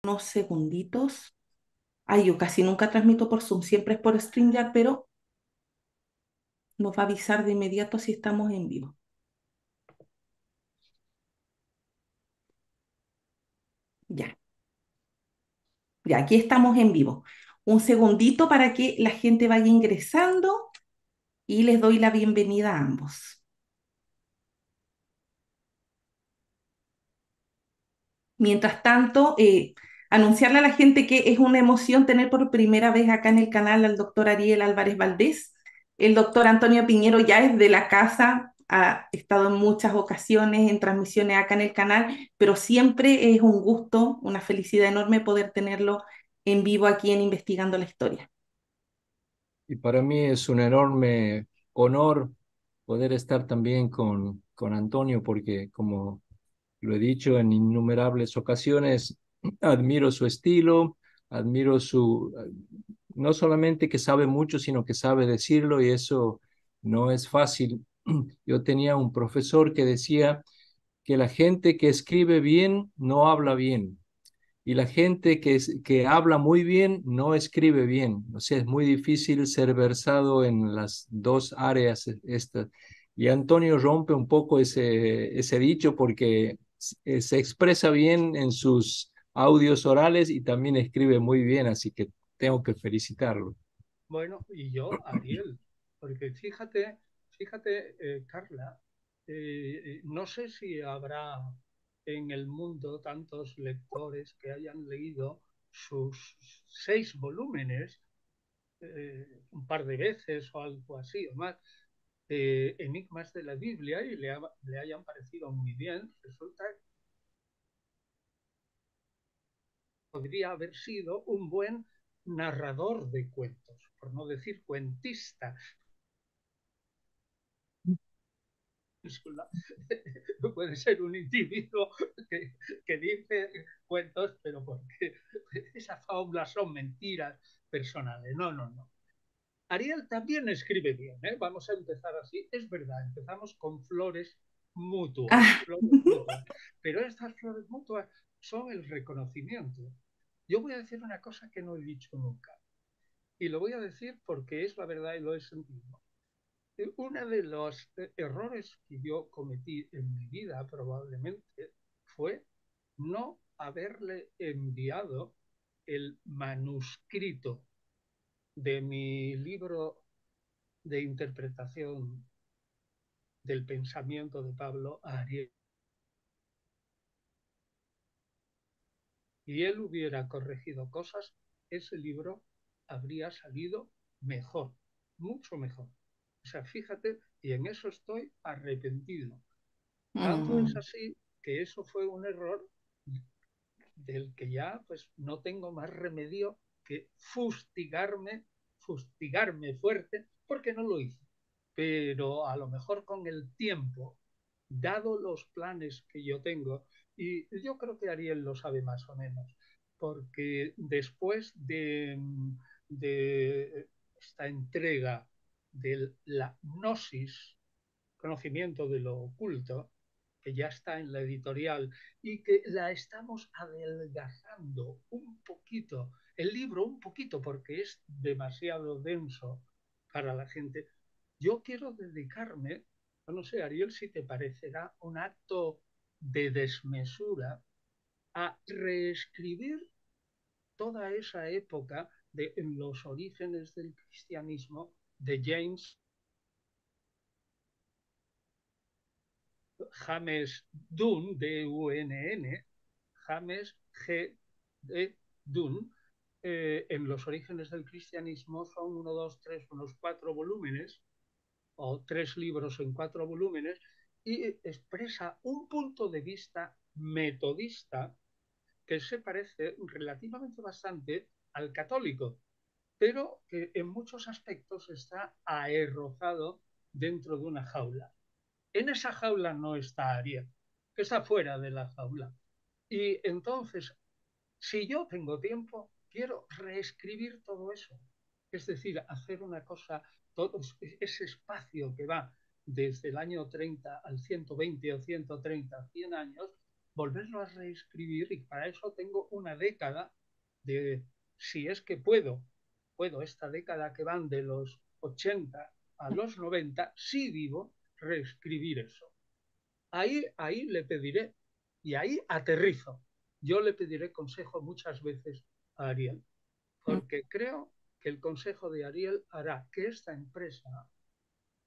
Unos segunditos. Ay, yo casi nunca transmito por Zoom, siempre es por StreamYard, pero nos va a avisar de inmediato si estamos en vivo. Ya, ya, aquí estamos en vivo. Un segundito para que la gente vaya ingresando y les doy la bienvenida a ambos. Mientras tanto, anunciarle a la gente que es una emoción tener por primera vez acá en el canal al doctor Ariel Álvarez Valdés. El doctor Antonio Piñero ya es de la casa, ha estado en muchas ocasiones en transmisiones acá en el canal, pero siempre es un gusto, una felicidad enorme poder tenerlo en vivo aquí en Investigando la Historia. Y para mí es un enorme honor poder estar también con Antonio, porque como lo he dicho en innumerables ocasiones, admiro su estilo, admiro no solamente que sabe mucho, sino que sabe decirlo y eso no es fácil. Yo tenía un profesor que decía que la gente que escribe bien no habla bien y la gente que habla muy bien no escribe bien. O sea, es muy difícil ser versado en las dos áreas estas. Y Antonio rompe un poco ese dicho porque se expresa bien en sus audios orales y también escribe muy bien, así que tengo que felicitarlo. Bueno, y yo, Ariel, porque fíjate, Carla, no sé si habrá en el mundo tantos lectores que hayan leído sus 6 volúmenes un par de veces o algo así o más, enigmas de la Biblia y le hayan parecido muy bien. Resulta que podría haber sido un buen narrador de cuentos, por no decir cuentista. Puede ser un individuo que, que dice cuentos, pero porque esas fábulas son mentiras personales. No, no, no. Ariel también escribe bien, ¿eh? Vamos a empezar así. Es verdad, empezamos con Ah, flores mutuas, pero estas flores mutuas son el reconocimiento. Yo voy a decir una cosa que no he dicho nunca, y lo voy a decir porque es la verdad y lo he sentido. Uno de los errores que yo cometí en mi vida probablemente fue no haberle enviado el manuscrito de mi libro de interpretación del pensamiento de Pablo a Ariel. Y él hubiera corregido cosas, ese libro habría salido mejor, mucho mejor. O sea, fíjate, y en eso estoy arrepentido. Tanto es mm, así que eso fue un error del que ya pues no tengo más remedio que fustigarme fuerte porque no lo hice. Pero a lo mejor con el tiempo, dado los planes que yo tengo, y yo creo que Ariel lo sabe más o menos, porque después de esta entrega de la gnosis, conocimiento de lo oculto, que ya está en la editorial y que la estamos adelgazando un poquito, el libro un poquito porque es demasiado denso para la gente. Yo quiero dedicarme, no sé, Ariel, si te parecerá un acto de desmesura, a reescribir toda esa época de en los orígenes del cristianismo de James James Dunn, D-U-N-N, James G. D. Dunn, en los orígenes del cristianismo son uno, dos, tres, unos 4 volúmenes, o 3 libros en 4 volúmenes, y expresa un punto de vista metodista que se parece relativamente bastante al católico, pero que en muchos aspectos está aherrojado dentro de una jaula. En esa jaula no está Ariel, que está fuera de la jaula. Y entonces, si yo tengo tiempo, quiero reescribir todo eso. Es decir, hacer una cosa, todo ese espacio que va desde el año 30 al 120 o 130, 100 años, volverlo a reescribir y para eso tengo una década de, si es que puedo esta década que van de los 80 a los 90, si vivo, reescribir eso. Ahí le pediré y ahí aterrizo. Yo le pediré consejo muchas veces a Ariel, porque creo que el consejo de Ariel hará que esta empresa,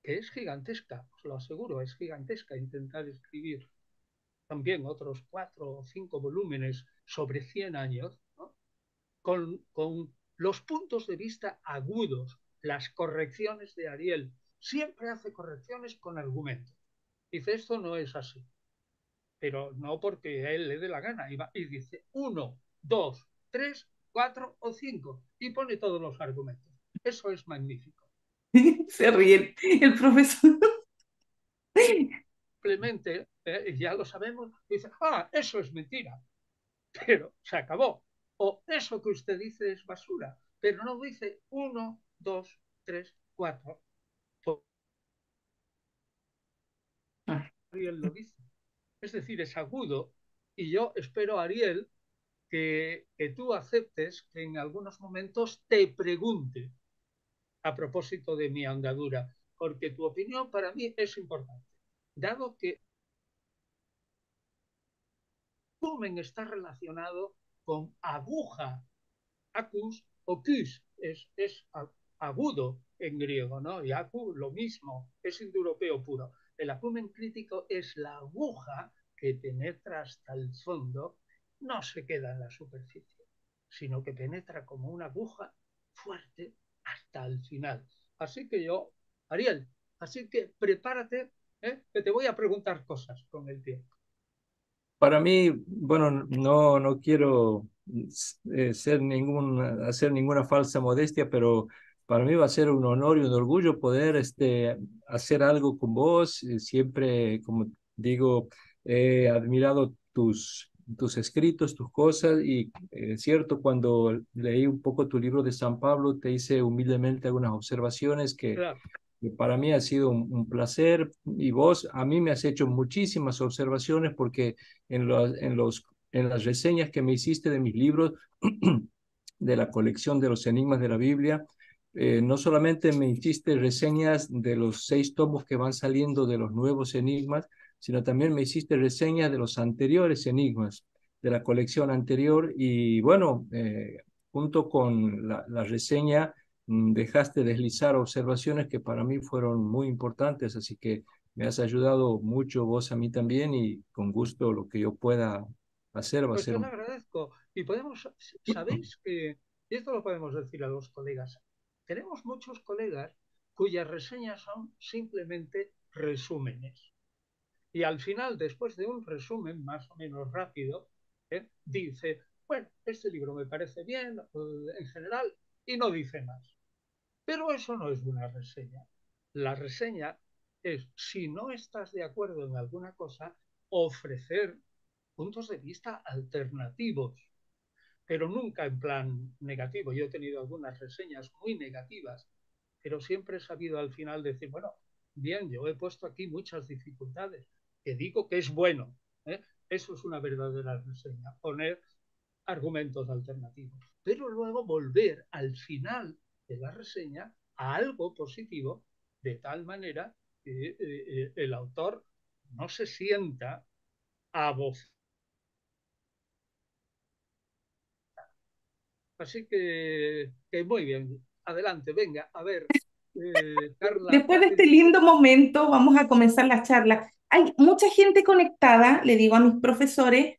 que es gigantesca, os lo aseguro, es gigantesca, intentar escribir también otros 4 o 5 volúmenes sobre 100 años, ¿no? Con los puntos de vista agudos, las correcciones de Ariel. Siempre hace correcciones con argumentos. Dice, esto no es así, pero no porque a él le dé la gana. Y dice 1, 2, 3, 4 o 5 y pone todos los argumentos. Eso es magnífico. Se ríe el profesor. Simplemente, ya lo sabemos, dice, eso es mentira, pero se acabó. O eso que usted dice es basura, pero no dice 1, 2, 3, 4. Ariel lo dice. Es decir, es agudo y yo espero, Ariel, que tú aceptes que en algunos momentos te pregunte a propósito de mi andadura, porque tu opinión para mí es importante, dado que el volumen está relacionado con aguja, acus o cus, es agudo en griego, ¿no? Y acu lo mismo, es indoeuropeo puro. El acumen crítico es la aguja que penetra hasta el fondo, no se queda en la superficie, sino que penetra como una aguja fuerte hasta el final. Así que yo, Ariel, así que prepárate, que te voy a preguntar cosas con el tiempo. Para mí, bueno, no quiero hacer ninguna falsa modestia, pero para mí va a ser un honor y un orgullo poder hacer algo con vos. Siempre, como digo, he admirado tus escritos, tus cosas, y es cierto, cuando leí un poco tu libro de San Pablo, te hice humildemente algunas observaciones Claro. que para mí ha sido un placer, y vos a mí me has hecho muchísimas observaciones porque en las reseñas que me hiciste de mis libros, de la colección de los enigmas de la Biblia, no solamente me hiciste reseñas de los 6 tomos que van saliendo de los nuevos enigmas, sino también me hiciste reseñas de los anteriores enigmas, de la colección anterior, y bueno, junto con la reseña dejaste deslizar observaciones que para mí fueron muy importantes, así que me has ayudado mucho vos a mí también, y con gusto lo que yo pueda hacer va a Pues ser te lo un... agradezco. Y sabéis que, y esto lo podemos decir a los colegas, tenemos muchos colegas cuyas reseñas son simplemente resúmenes. Y al final, después de un resumen más o menos rápido, dice, bueno, este libro me parece bien en general y no dice más. Pero eso no es una reseña. La reseña es, si no estás de acuerdo en alguna cosa, ofrecer puntos de vista alternativos, pero nunca en plan negativo. Yo he tenido algunas reseñas muy negativas, pero siempre he sabido al final decir, bueno, bien, yo he puesto aquí muchas dificultades, que digo que es bueno. ¿eh? Eso es una verdadera reseña, poner argumentos alternativos. Pero luego volver al final de la reseña a algo positivo, de tal manera que el autor no se sienta a voz. Así que muy bien. Adelante, venga, a ver, Carla. Después de este lindo momento, vamos a comenzar la charla. Hay mucha gente conectada, le digo a mis profesores,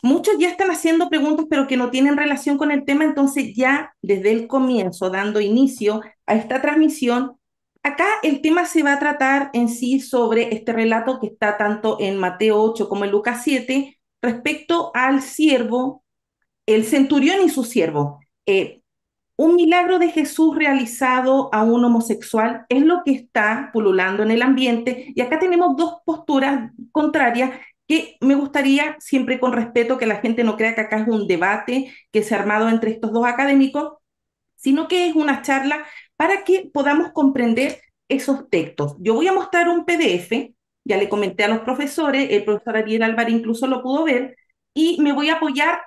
muchos ya están haciendo preguntas, pero que no tienen relación con el tema, entonces ya desde el comienzo, dando inicio a esta transmisión, acá el tema se va a tratar en sí sobre este relato que está tanto en Mateo 8 como en Lucas 7, respecto al siervo, el centurión y su siervo. Un milagro de Jesús realizado a un homosexual es lo que está pululando en el ambiente, y acá tenemos dos posturas contrarias que me gustaría, siempre con respeto, que la gente no crea que acá es un debate que se ha armado entre estos dos académicos, sino que es una charla para que podamos comprender esos textos. Yo voy a mostrar un PDF ya le comenté a los profesores, el profesor Ariel Álvarez incluso lo pudo ver, y me voy a apoyar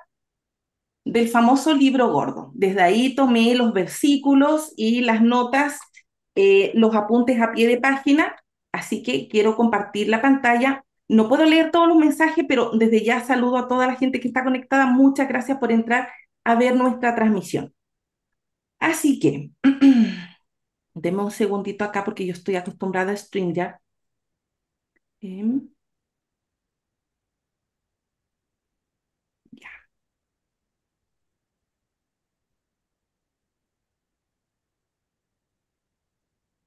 del famoso libro gordo. Desde ahí tomé los versículos y las notas, los apuntes a pie de página, así que quiero compartir la pantalla. No puedo leer todos los mensajes, pero desde ya saludo a toda la gente que está conectada. Muchas gracias por entrar a ver nuestra transmisión. Así que, deme un segundito acá porque yo estoy acostumbrada a StreamYard. Em, ya,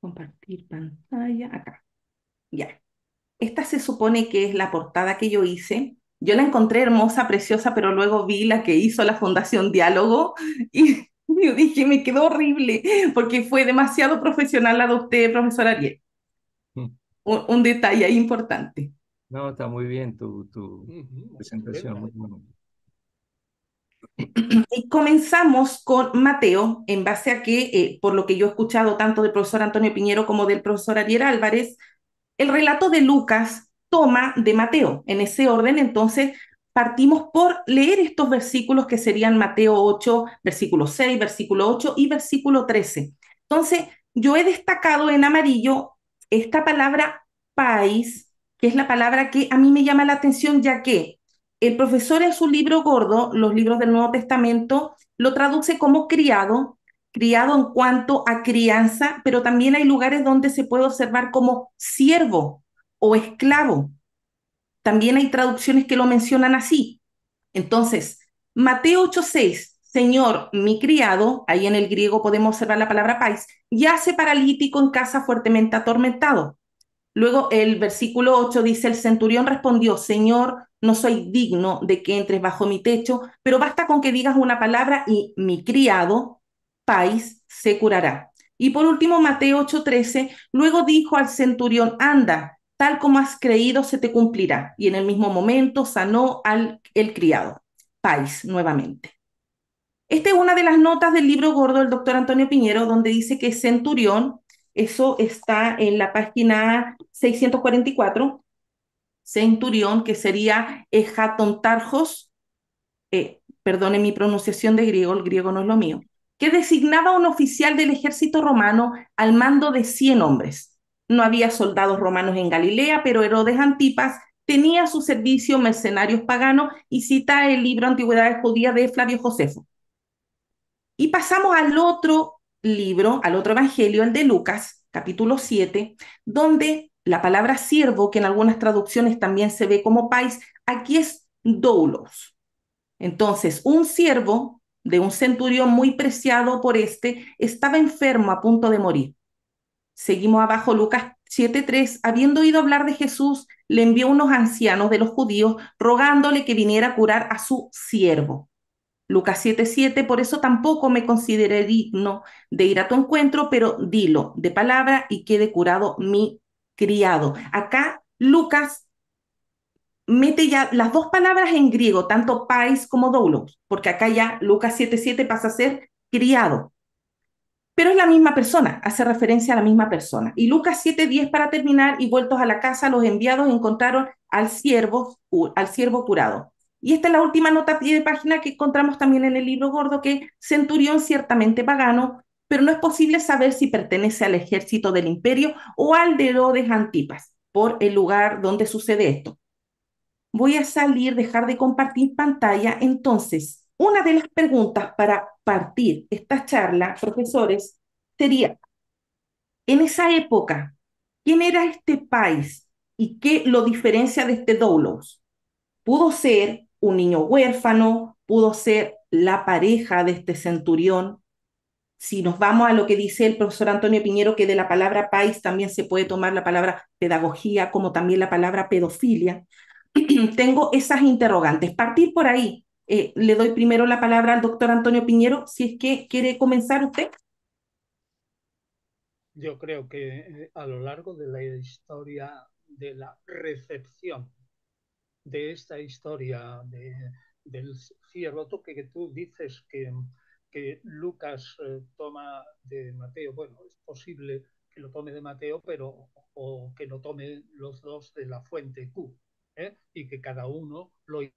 compartir pantalla acá. Ya. Esta se supone que es la portada que yo hice. Yo la encontré hermosa, preciosa, pero luego vi la que hizo la Fundación Diálogo y yo dije, me quedó horrible porque fue demasiado profesional la de usted, profesor Ariel. Mm. Un detalle ahí importante. No, está muy bien tu presentación, Estupenda. muy bueno. Y comenzamos con Mateo, en base a que, por lo que yo he escuchado tanto del profesor Antonio Piñero como del profesor Ariel Álvarez, el relato de Lucas toma de Mateo. En ese orden, entonces, partimos por leer estos versículos que serían Mateo 8, versículo 6, versículo 8 y versículo 13. Entonces, yo he destacado en amarillo esta palabra país, que es la palabra que a mí me llama la atención, ya que el profesor en su libro gordo, los libros del Nuevo Testamento, lo traduce como criado, criado en cuanto a crianza, pero también hay lugares donde se puede observar como siervo o esclavo. También hay traducciones que lo mencionan así. Entonces, Mateo 8:6, Señor, mi criado, ahí en el griego podemos observar la palabra pais, yace paralítico en casa fuertemente atormentado. Luego el versículo 8 dice, el centurión respondió, Señor, no soy digno de que entres bajo mi techo, pero basta con que digas una palabra y mi criado, Pais, se curará. Y por último, Mateo 8:13, luego dijo al centurión, anda, tal como has creído se te cumplirá. Y en el mismo momento sanó al el criado, Pais, nuevamente. Esta es una de las notas del libro gordo del doctor Antonio Piñero, donde dice que centurión, eso está en la página 644, centurión, que sería ejatontarjos, perdone mi pronunciación de griego, el griego no es lo mío, que designaba a un oficial del ejército romano al mando de 100 hombres. No había soldados romanos en Galilea, pero Herodes Antipas tenía a su servicio mercenarios paganos y cita el libro Antigüedades Judías de Flavio Josefo. Y pasamos al otro libro, al otro evangelio, el de Lucas, capítulo 7, donde la palabra siervo, que en algunas traducciones también se ve como pais, aquí es doulos. Entonces, un siervo de un centurión muy preciado por este estaba enfermo a punto de morir. Seguimos abajo, Lucas 7:3, habiendo oído hablar de Jesús, le envió unos ancianos de los judíos rogándole que viniera a curar a su siervo. Lucas 7:7, por eso tampoco me consideré digno de ir a tu encuentro, pero dilo de palabra y quede curado mi criado. Acá Lucas mete ya las dos palabras en griego, tanto pais como doulos, porque acá ya Lucas 7:7 pasa a ser criado, pero es la misma persona, hace referencia a la misma persona. Y Lucas 7:10 para terminar, y vueltos a la casa, los enviados encontraron al siervo curado. Y esta es la última nota a pie de página que encontramos también en el libro gordo, que centurión ciertamente pagano, pero no es posible saber si pertenece al ejército del imperio o al de Herodes Antipas, por el lugar donde sucede esto. Voy a salir, dejar de compartir pantalla. Entonces, una de las preguntas para partir esta charla, profesores, sería, en esa época, ¿quién era este país y qué lo diferencia de este doulos? Pudo ser un niño huérfano, pudo ser la pareja de este centurión. Si nos vamos a lo que dice el profesor Antonio Piñero, que de la palabra país también se puede tomar la palabra pedagogía, como también la palabra pedofilia, tengo esas interrogantes. Partir por ahí. Le doy primero la palabra al doctor Antonio Piñero, si es que quiere comenzar usted. Yo creo que a lo largo de la historia de la recepción de esta historia del ciervo que tú dices que Lucas toma de Mateo, bueno, es posible que lo tome de Mateo, pero o que lo tome los dos de la fuente Q, y que cada uno lo... Es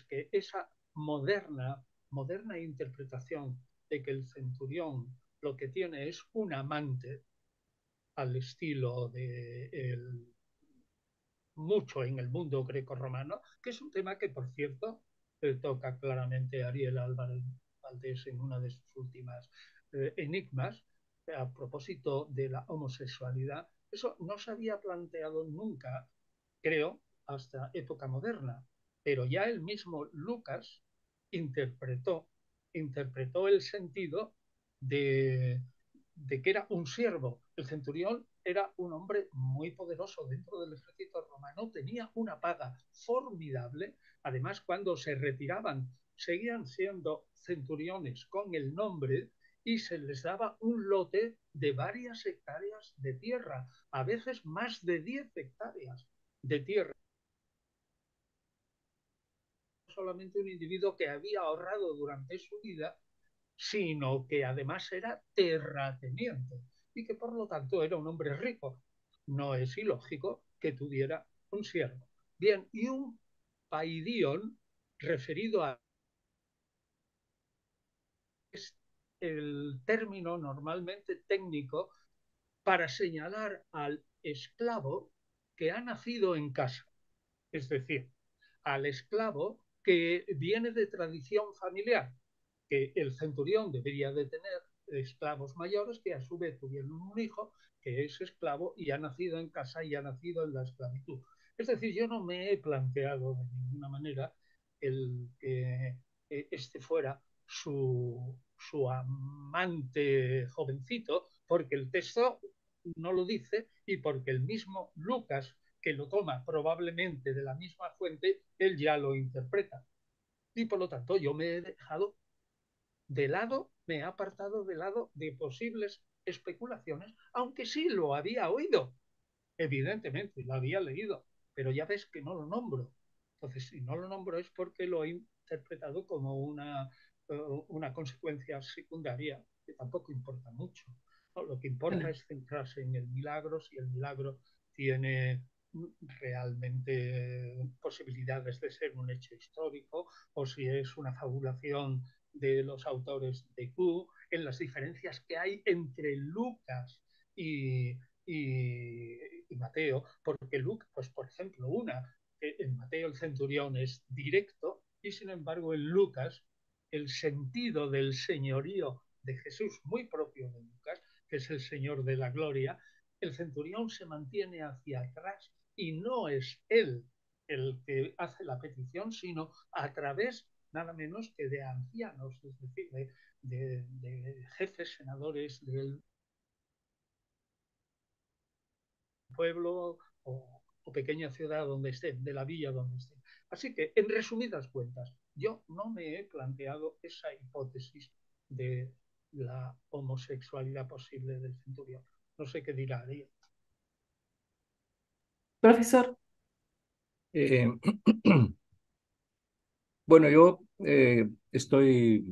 que esa moderna interpretación de que el centurión lo que tiene es un amante al estilo de mucho en el mundo greco-romano, que es un tema que, por cierto, toca claramente Ariel Álvarez Valdés en una de sus últimas enigmas, a propósito de la homosexualidad. Eso no se había planteado nunca, creo, hasta época moderna, pero ya el mismo Lucas interpretó, interpretó el sentido de, de que era un siervo. El centurión era un hombre muy poderoso dentro del ejército romano, tenía una paga formidable. Además, cuando se retiraban, seguían siendo centuriones con el nombre y se les daba un lote de varias hectáreas de tierra, a veces más de 10 hectáreas de tierra. Solamente un individuo que había ahorrado durante su vida, sino que además era terrateniente y que por lo tanto era un hombre rico. No es ilógico que tuviera un siervo. Bien, y un paidion referido a es el término normalmente técnico para señalar al esclavo que ha nacido en casa, es decir, al esclavo que viene de tradición familiar, que el centurión debería de tener esclavos mayores que a su vez tuvieron un hijo que es esclavo y ha nacido en casa y ha nacido en la esclavitud. Es decir, yo no me he planteado de ninguna manera el que este fuera su amante jovencito, porque el texto no lo dice y porque el mismo Lucas, que lo toma probablemente de la misma fuente, él ya lo interpreta. Y por lo tanto yo me he dejado de lado, me he apartado de lado de posibles especulaciones, aunque sí lo había oído, evidentemente, lo había leído, pero ya ves que no lo nombro. Entonces, si no lo nombro es porque lo he interpretado como una consecuencia secundaria que tampoco importa mucho. ¿No? Lo que importa es centrarse en el milagro, si el milagro tiene realmente posibilidades de ser un hecho histórico o si es una fabulación de los autores de Q, en las diferencias que hay entre Lucas y, y Mateo, porque Lucas, pues por ejemplo, en Mateo el centurión es directo y sin embargo en Lucas el sentido del señorío de Jesús, muy propio de Lucas, que es el Señor de la gloria, el centurión se mantiene hacia atrás y no es él el que hace la petición, sino a través nada menos que de ancianos, es decir, de jefes, senadores del pueblo o pequeña ciudad donde estén, de la villa donde estén. Así que, en resumidas cuentas, yo no me he planteado esa hipótesis de la homosexualidad posible del centurión. No sé qué dirá Ariel. Profesor, Eh, bueno, yo estoy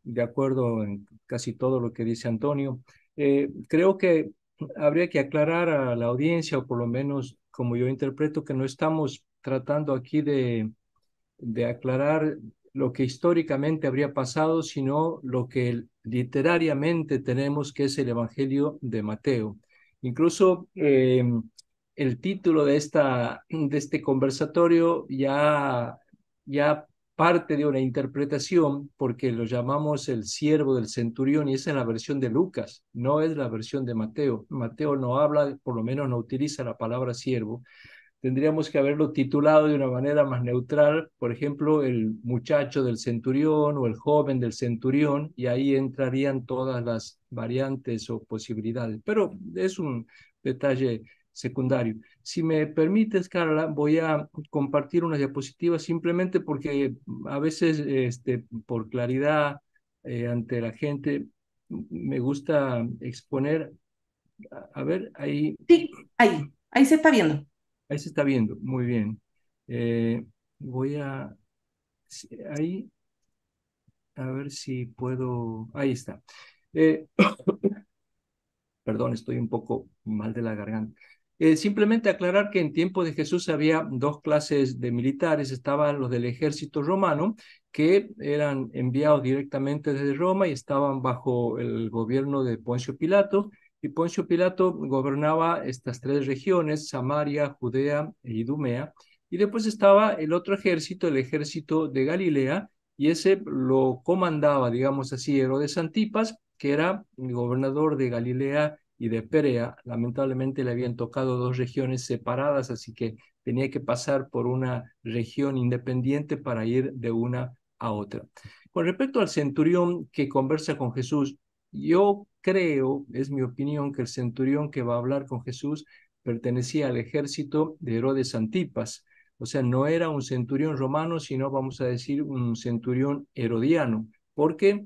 de acuerdo en casi todo lo que dice Antonio. Creo que habría que aclarar a la audiencia, o por lo menos como yo interpreto, que no estamos tratando aquí de aclarar lo que históricamente habría pasado, sino lo que literariamente tenemos, que es el Evangelio de Mateo. Incluso el título de este conversatorio ya parte de una interpretación, porque lo llamamos el siervo del centurión, y esa es la versión de Lucas, no es la versión de Mateo. Mateo no habla, por lo menos no utiliza la palabra siervo. Tendríamos que haberlo titulado de una manera más neutral, por ejemplo, el muchacho del centurión o el joven del centurión, y ahí entrarían todas las variantes o posibilidades. Pero es un detalle secundario. Si me permites, Carla, voy a compartir unas diapositivas simplemente porque a veces, por claridad ante la gente, me gusta exponer. A ver, sí, ahí se está viendo. ahí se está viendo, muy bien. Voy a, ahí, a ver si puedo, ahí está. Eh, Perdón, estoy un poco mal de la garganta. Simplemente aclarar que en tiempo de Jesús había dos clases de militares. Estaban los del ejército romano, que eran enviados directamente desde Roma y estaban bajo el gobierno de Poncio Pilato. Y Poncio Pilato gobernaba estas tres regiones: Samaria, Judea e Idumea. Y después estaba el otro ejército, el ejército de Galilea, y ese lo comandaba, digamos así, Herodes Antipas, que era el gobernador de Galilea y de Perea. Lamentablemente le habían tocado dos regiones separadas, así que tenía que pasar por una región independiente para ir de una a otra. Con respecto al centurión que conversa con Jesús, yo creo, es mi opinión, que el centurión que va a hablar con Jesús pertenecía al ejército de Herodes Antipas. O sea, no era un centurión romano, sino, vamos a decir, un centurión herodiano, porque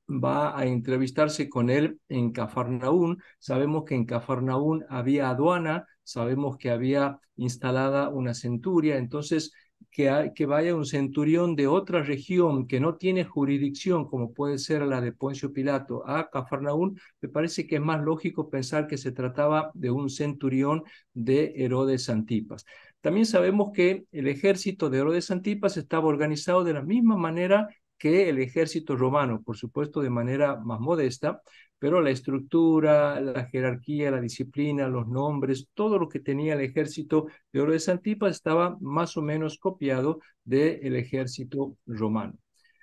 va a entrevistarse con él en Cafarnaún. Sabemos que en Cafarnaún había aduana, sabemos que había instalada una centuria. Entonces, que vaya un centurión de otra región que no tiene jurisdicción, como puede ser la de Poncio Pilato, a Cafarnaún, me parece que es más lógico pensar que se trataba de un centurión de Herodes Antipas. También sabemos que el ejército de Herodes Antipas estaba organizado de la misma manera que el ejército romano, por supuesto de manera más modesta, pero la estructura, la jerarquía, la disciplina, los nombres, todo lo que tenía el ejército de Herodes Antipas estaba más o menos copiado del ejército romano.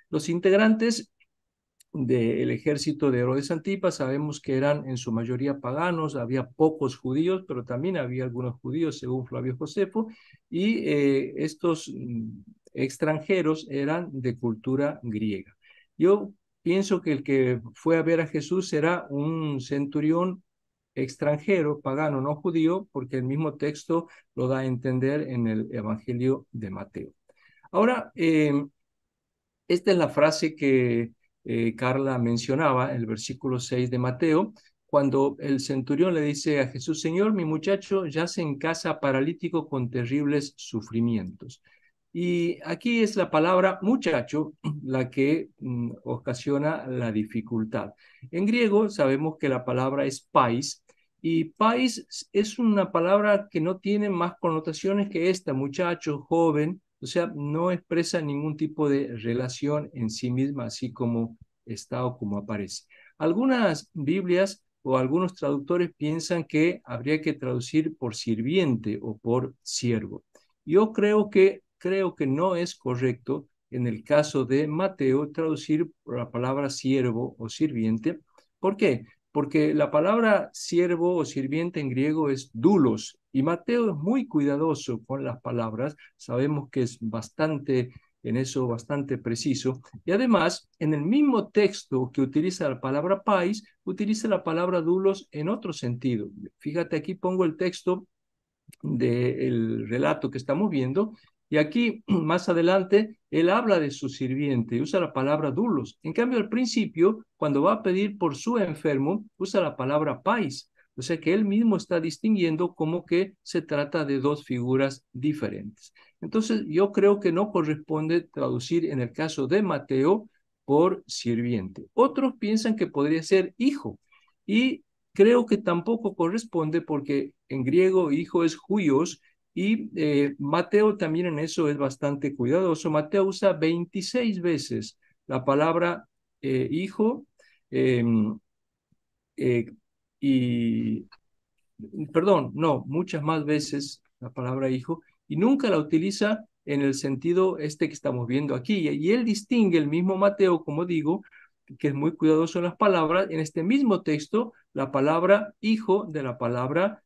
Los integrantes del ejército de Herodes Antipas sabemos que eran en su mayoría paganos, había pocos judíos, pero también había algunos judíos según Flavio Josefo, y estos extranjeros eran de cultura griega. Yo pienso que el que fue a ver a Jesús era un centurión extranjero, pagano, no judío, porque el mismo texto lo da a entender en el Evangelio de Mateo. Ahora, esta es la frase que Carla mencionaba, el versículo 6 de Mateo, cuando el centurión le dice a Jesús: Señor, mi muchacho yace en casa paralítico con terribles sufrimientos. Y aquí es la palabra muchacho la que ocasiona la dificultad. En griego sabemos que la palabra es pais, y pais es una palabra que no tiene más connotaciones que esta: muchacho, joven. O sea, no expresa ningún tipo de relación en sí misma, así como está o como aparece. Algunas Biblias o algunos traductores piensan que habría que traducir por sirviente o por siervo. Yo creo que no es correcto en el caso de Mateo traducir por la palabra siervo o sirviente. ¿Por qué? Porque la palabra siervo o sirviente en griego es doulos, y Mateo es muy cuidadoso con las palabras. Sabemos que es bastante, en eso, bastante preciso. Y además, en el mismo texto que utiliza la palabra pais, utiliza la palabra doulos en otro sentido. Fíjate, aquí pongo el texto del relato que estamos viendo, y aquí más adelante él habla de su sirviente, usa la palabra doulos. En cambio, al principio, cuando va a pedir por su enfermo, usa la palabra pais. O sea que él mismo está distinguiendo como que se trata de dos figuras diferentes. Entonces, yo creo que no corresponde traducir en el caso de Mateo por sirviente. Otros piensan que podría ser hijo, y creo que tampoco corresponde, porque en griego hijo es huios, y Mateo también en eso es bastante cuidadoso. Mateo usa 26 veces la palabra hijo, eh, eh, y, perdón, no, muchas más veces la palabra hijo, y nunca la utiliza en el sentido este que estamos viendo aquí. Y él distingue, el mismo Mateo, como digo, que es muy cuidadoso en las palabras, en este mismo texto, la palabra hijo de la palabra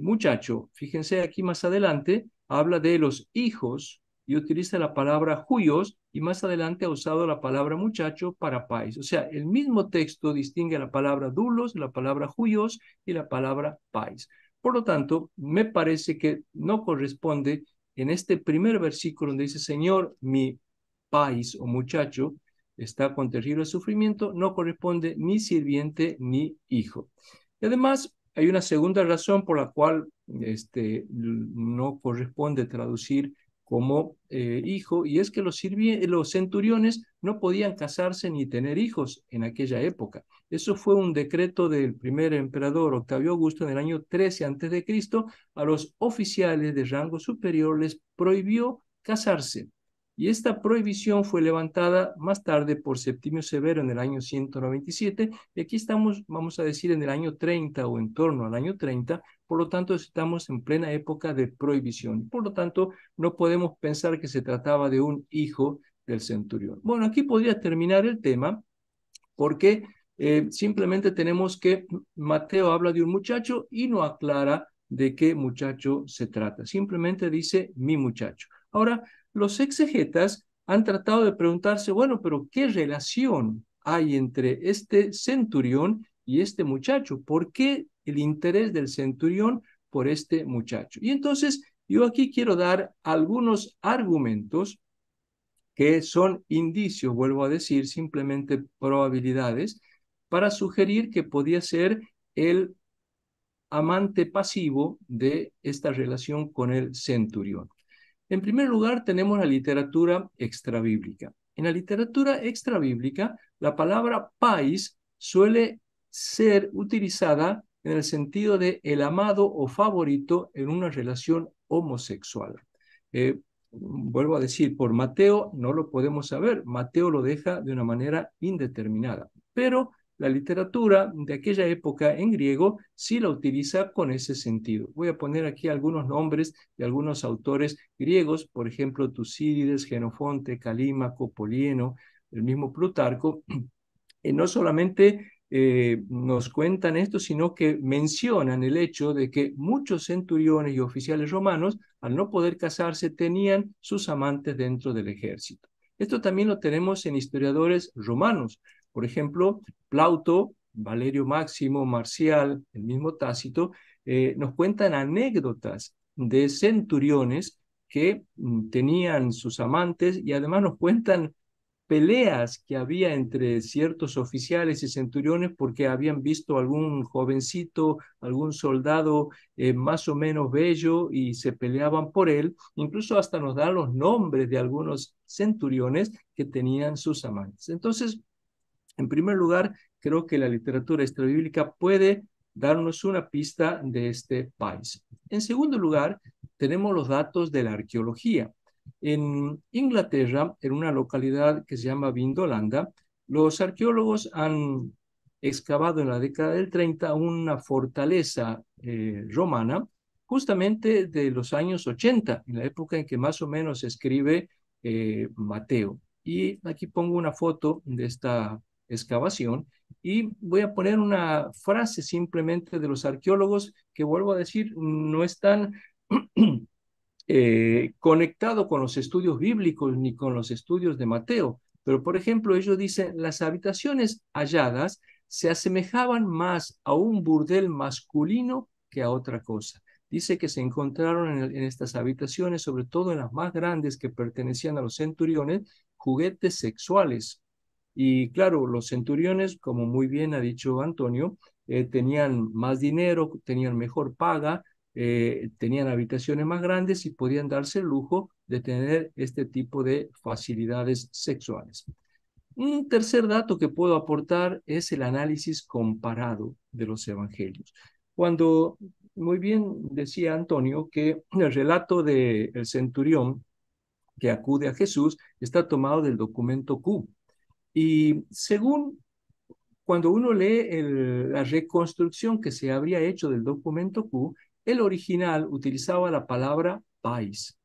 muchacho. Fíjense aquí más adelante, habla de los hijos y utiliza la palabra huios, y más adelante ha usado la palabra muchacho para pais. O sea, el mismo texto distingue la palabra doulos, la palabra huios y la palabra pais. Por lo tanto, me parece que no corresponde en este primer versículo donde dice: Señor, mi pais o muchacho está con terrible sufrimiento, no corresponde ni sirviente ni hijo. Y además, hay una segunda razón por la cual no corresponde traducir como hijo, y es que los centuriones no podían casarse ni tener hijos en aquella época. Eso fue un decreto del primer emperador Octavio Augusto en el año 13 a.C. A los oficiales de rango superior les prohibió casarse. Y esta prohibición fue levantada más tarde por Septimio Severo en el año 197, y aquí estamos, vamos a decir, en el año 30 o en torno al año 30, por lo tanto estamos en plena época de prohibición. Por lo tanto, no podemos pensar que se trataba de un hijo del centurión. Bueno, aquí podría terminar el tema, porque simplemente tenemos que Mateo habla de un muchacho y no aclara de qué muchacho se trata. Simplemente dice mi muchacho. Ahora, los exegetas han tratado de preguntarse, bueno, pero ¿qué relación hay entre este centurión y este muchacho? ¿Por qué el interés del centurión por este muchacho? Y entonces yo aquí quiero dar algunos argumentos que son indicios, vuelvo a decir, simplemente probabilidades, para sugerir que podía ser el amante pasivo de esta relación con el centurión. En primer lugar, tenemos la literatura extrabíblica. En la literatura extrabíblica, la palabra pais suele ser utilizada en el sentido de el amado o favorito en una relación homosexual. Vuelvo a decir, por Mateo no lo podemos saber. Mateo lo deja de una manera indeterminada. Pero la literatura de aquella época en griego sí la utiliza con ese sentido. Voy a poner aquí algunos nombres de algunos autores griegos, por ejemplo, Tucídides, Genofonte, Calímaco, Polieno, el mismo Plutarco. No solamente nos cuentan esto, sino que mencionan el hecho de que muchos centuriones y oficiales romanos, al no poder casarse, tenían sus amantes dentro del ejército. Esto también lo tenemos en historiadores romanos. Por ejemplo, Plauto, Valerio Máximo, Marcial, el mismo Tácito, nos cuentan anécdotas de centuriones que tenían sus amantes, y además nos cuentan peleas que había entre ciertos oficiales y centuriones porque habían visto algún jovencito, algún soldado más o menos bello y se peleaban por él. Incluso hasta nos dan los nombres de algunos centuriones que tenían sus amantes. Entonces, en primer lugar, creo que la literatura extrabíblica puede darnos una pista de este país. En segundo lugar, tenemos los datos de la arqueología. En Inglaterra, en una localidad que se llama Vindolanda, los arqueólogos han excavado en la década del 30 una fortaleza romana, justamente de los años 80, en la época en que más o menos escribe Mateo. Y aquí pongo una foto de esta excavación y voy a poner una frase simplemente de los arqueólogos que, vuelvo a decir, no están conectado con los estudios bíblicos ni con los estudios de Mateo. Pero, por ejemplo, ellos dicen, las habitaciones halladas se asemejaban más a un burdel masculino que a otra cosa. Dice que se encontraron en estas habitaciones, sobre todo en las más grandes que pertenecían a los centuriones, juguetes sexuales. Y claro, los centuriones, como muy bien ha dicho Antonio, tenían más dinero, tenían mejor paga, tenían habitaciones más grandes y podían darse el lujo de tener este tipo de facilidades sexuales. Un tercer dato que puedo aportar es el análisis comparado de los evangelios. Cuando muy bien decía Antonio que el relato del centurión que acude a Jesús está tomado del documento Q. Y según cuando uno lee la reconstrucción que se habría hecho del documento Q, el original utilizaba la palabra pais.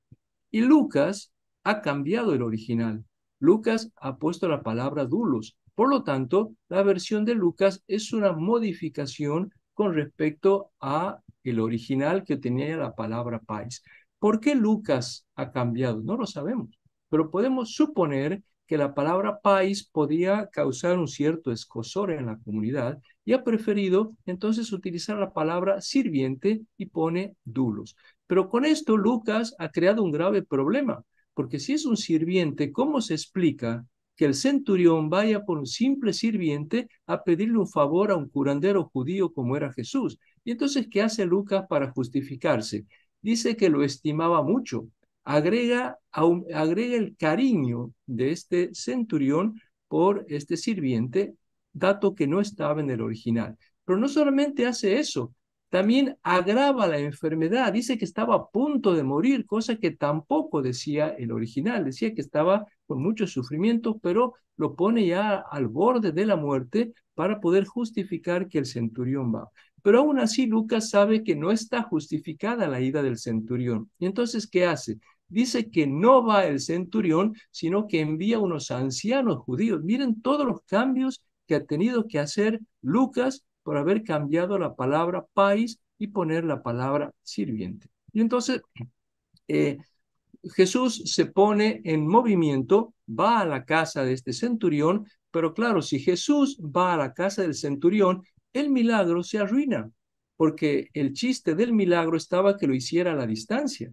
Y Lucas ha cambiado el original. Lucas ha puesto la palabra dulos. Por lo tanto, la versión de Lucas es una modificación con respecto a el original que tenía la palabra pais. ¿Por qué Lucas ha cambiado? No lo sabemos, pero podemos suponer que la palabra país podía causar un cierto escozor en la comunidad y ha preferido entonces utilizar la palabra sirviente y pone dulos. Pero con esto Lucas ha creado un grave problema, porque si es un sirviente, ¿cómo se explica que el centurión vaya por un simple sirviente a pedirle un favor a un curandero judío como era Jesús? Y entonces, ¿qué hace Lucas para justificarse? Dice que lo estimaba mucho. agrega el cariño de este centurión por este sirviente, dato que no estaba en el original. Pero no solamente hace eso, también agrava la enfermedad. Dice que estaba a punto de morir, cosa que tampoco decía el original. Decía que estaba con mucho sufrimiento, pero lo pone ya al borde de la muerte para poder justificar que el centurión va. Pero aún así Lucas sabe que no está justificada la ida del centurión. Y entonces, ¿qué hace? Dice que no va el centurión, sino que envía unos ancianos judíos. Miren todos los cambios que ha tenido que hacer Lucas por haber cambiado la palabra país y poner la palabra sirviente. Y entonces eh, Jesús se pone en movimiento, va a la casa de este centurión, pero claro, si Jesús va a la casa del centurión, el milagro se arruina, porque el chiste del milagro estaba que lo hiciera a la distancia.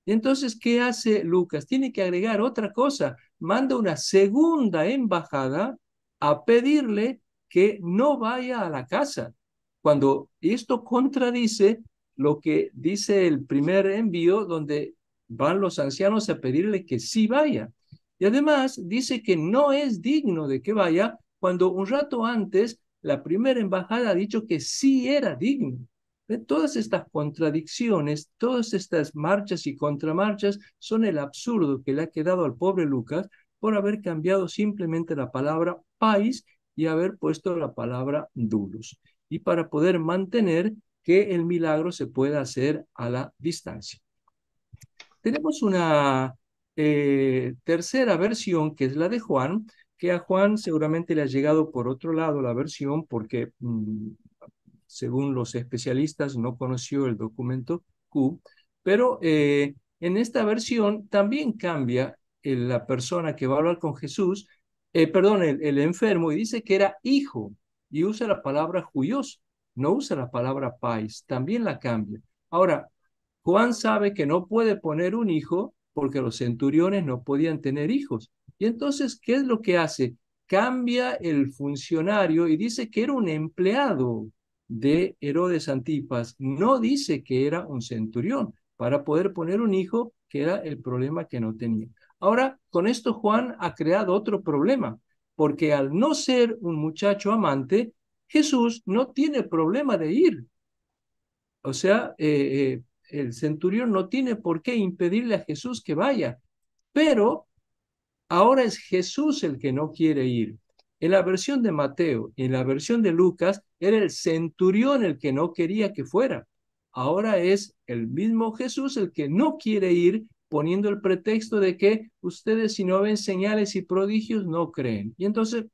Entonces, ¿qué hace Lucas? Tiene que agregar otra cosa. Manda una segunda embajada a pedirle que no vaya a la casa. Cuando esto contradice lo que dice el primer envío, donde van los ancianos a pedirle que sí vaya. Y además dice que no es digno de que vaya, cuando un rato antes la primera embajada ha dicho que sí era digno. Todas estas contradicciones, todas estas marchas y contramarchas son el absurdo que le ha quedado al pobre Lucas por haber cambiado simplemente la palabra país y haber puesto la palabra dulos. Y para poder mantener que el milagro se pueda hacer a la distancia. Tenemos una tercera versión, que es la de Juan, que a Juan seguramente le ha llegado por otro lado la versión, porque según los especialistas no conoció el documento Q, pero en esta versión también cambia la persona que va a hablar con Jesús, perdón, el enfermo, y dice que era hijo, y usa la palabra juyos, no usa la palabra pais, también la cambia. Ahora, Juan sabe que no puede poner un hijo porque los centuriones no podían tener hijos. Y entonces, ¿qué es lo que hace? Cambia el funcionario y dice que era un empleado de Herodes Antipas. No dice que era un centurión para poder poner un hijo, que era el problema que no tenía. Ahora, con esto Juan ha creado otro problema, porque al no ser un muchacho amante, Jesús no tiene problema de ir. O sea, el centurión no tiene por qué impedirle a Jesús que vaya, pero ahora es Jesús el que no quiere ir. En la versión de Mateo y en la versión de Lucas era el centurión el que no quería que fuera. Ahora es el mismo Jesús el que no quiere ir, poniendo el pretexto de que ustedes si no ven señales y prodigios no creen. Y entonces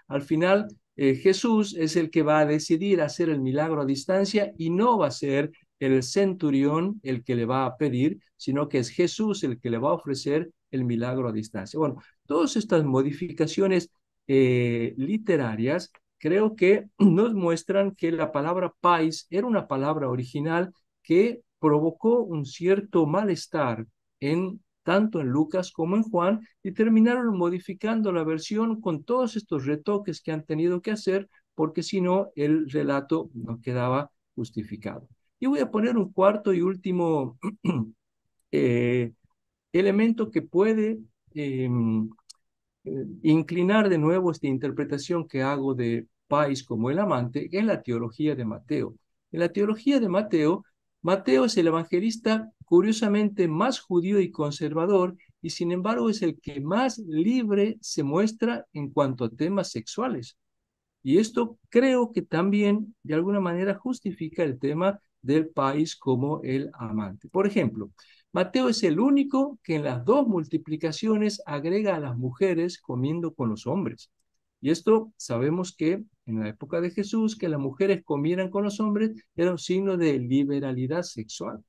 al final Jesús es el que va a decidir hacer el milagro a distancia y no va a ser el centurión el que le va a pedir, sino que es Jesús el que le va a ofrecer el milagro a distancia. Bueno, todas estas modificaciones literarias creo que nos muestran que la palabra pais era una palabra original que provocó un cierto malestar tanto en Lucas como en Juan, y terminaron modificando la versión con todos estos retoques que han tenido que hacer, porque si no, el relato no quedaba justificado. Y voy a poner un cuarto y último eh, elemento que puede inclinar de nuevo esta interpretación que hago de Pais como el amante, que es la teología de Mateo. En la teología de Mateo, Mateo es el evangelista curiosamente más judío y conservador, y sin embargo es el que más libre se muestra en cuanto a temas sexuales. Y esto creo que también de alguna manera justifica el tema del país como el amante. Por ejemplo, Mateo es el único que en las dos multiplicaciones agrega a las mujeres comiendo con los hombres. Y esto sabemos que en la época de Jesús, que las mujeres comieran con los hombres era un signo de liberalidad sexual.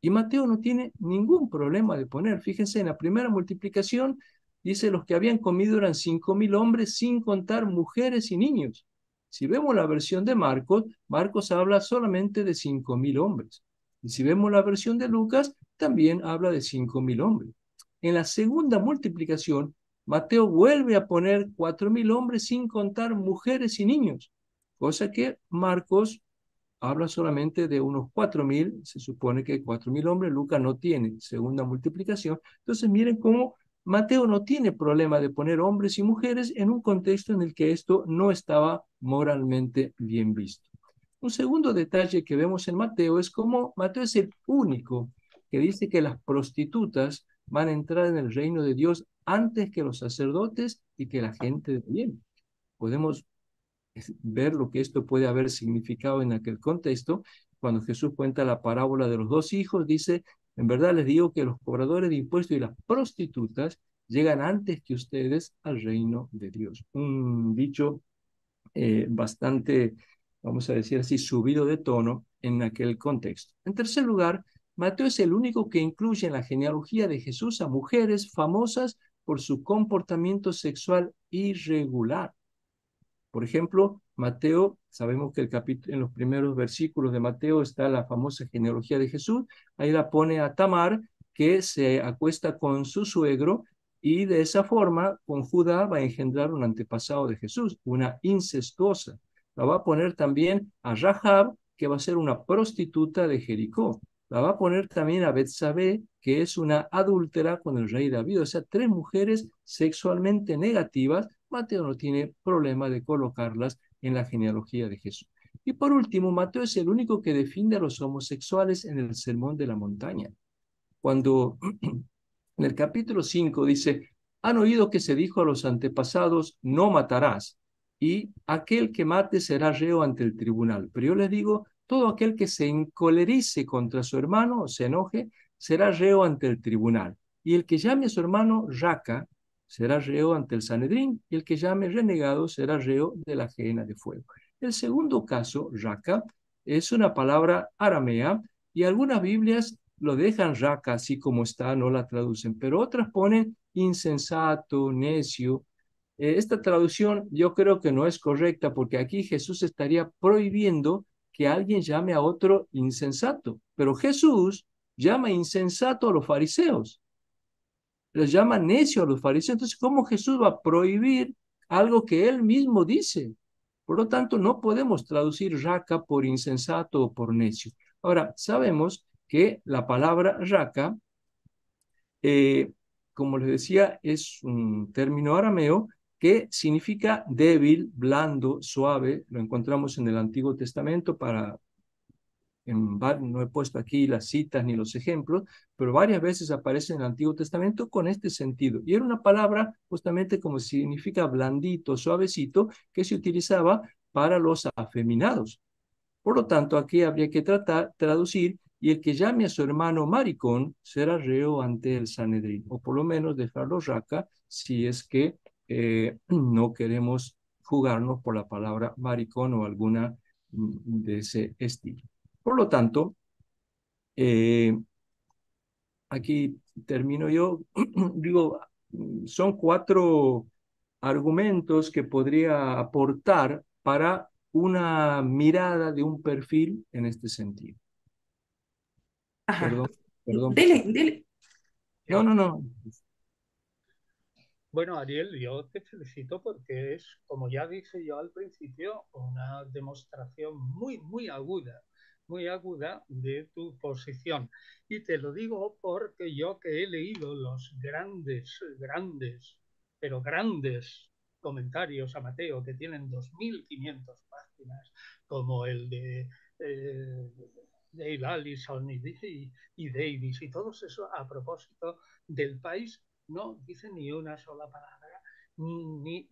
Y Mateo no tiene ningún problema de poner. Fíjense, en la primera multiplicación dice los que habían comido eran 5.000 hombres sin contar mujeres y niños. Si vemos la versión de Marcos, Marcos habla solamente de 5.000 hombres. Y si vemos la versión de Lucas, también habla de 5.000 hombres. En la segunda multiplicación, Mateo vuelve a poner 4.000 hombres sin contar mujeres y niños, cosa que Marcos habla solamente de unos 4.000, se supone que 4.000 hombres, Lucas no tiene segunda multiplicación. Entonces miren cómo Mateo no tiene problema de poner hombres y mujeres en un contexto en el que esto no estaba moralmente bien visto. Un segundo detalle que vemos en Mateo es cómo Mateo es el único que dice que las prostitutas van a entrar en el reino de Dios antes que los sacerdotes y que la gente de bien. Podemos ver lo que esto puede haber significado en aquel contexto. Cuando Jesús cuenta la parábola de los dos hijos, dice, en verdad les digo que los cobradores de impuestos y las prostitutas llegan antes que ustedes al reino de Dios. Un dicho bastante, vamos a decir así, subido de tono en aquel contexto. En tercer lugar, Mateo es el único que incluye en la genealogía de Jesús a mujeres famosas por su comportamiento sexual irregular. Por ejemplo, Mateo, sabemos que en los primeros versículos de Mateo está la famosa genealogía de Jesús, ahí la pone a Tamar, que se acuesta con su suegro, y de esa forma con Judá va a engendrar un antepasado de Jesús, una incestuosa. La va a poner también a Rahab, que va a ser una prostituta de Jericó. La va a poner también a Betsabé, que es una adúltera con el rey David. O sea, tres mujeres sexualmente negativas. Mateo no tiene problema de colocarlas en la genealogía de Jesús. Y por último, Mateo es el único que defiende a los homosexuales en el Sermón de la Montaña. Cuando en el capítulo 5 dice, han oído que se dijo a los antepasados, no matarás, y aquel que mate será reo ante el tribunal. Pero yo les digo, todo aquel que se encolerice contra su hermano o se enoje, será reo ante el tribunal. Y el que llame a su hermano raca, será reo ante el Sanedrín, y el que llame renegado será reo de la gehenna de fuego. El segundo caso, raca, es una palabra aramea, y algunas Biblias lo dejan raca así como está, no la traducen, pero otras ponen insensato, necio. Esta traducción yo creo que no es correcta porque aquí Jesús estaría prohibiendo que alguien llame a otro insensato, pero Jesús llama insensato a los fariseos, les llama necio a los fariseos. Entonces, ¿cómo Jesús va a prohibir algo que él mismo dice? Por lo tanto, no podemos traducir raca por insensato o por necio. Ahora, sabemos que la palabra raca, eh, como les decía, es un término arameo que significa débil, blando, suave. Lo encontramos en el Antiguo Testamento no he puesto aquí las citas ni los ejemplos, pero varias veces aparece en el Antiguo Testamento con este sentido. Y era una palabra justamente como significa blandito, suavecito, que se utilizaba para los afeminados. Por lo tanto, aquí habría que traducir, y el que llame a su hermano maricón será reo ante el Sanedrín, o por lo menos dejarlo raca si es que no queremos jugarnos por la palabra maricón o alguna de ese estilo. Por lo tanto, eh, aquí termino yo, digo, son cuatro argumentos que podría aportar para una mirada de un perfil en este sentido. Ajá. Perdón, perdón. Dele, dele. No, no, no. Bueno, Ariel, yo te felicito porque es, como ya dije yo al principio, una demostración muy aguda de tu posición. Y te lo digo porque yo que he leído los pero grandes comentarios a Mateo que tienen 2.500 páginas, como el de Dale Allison y Davis y todos eso a propósito del país, no dice ni una sola palabra, ni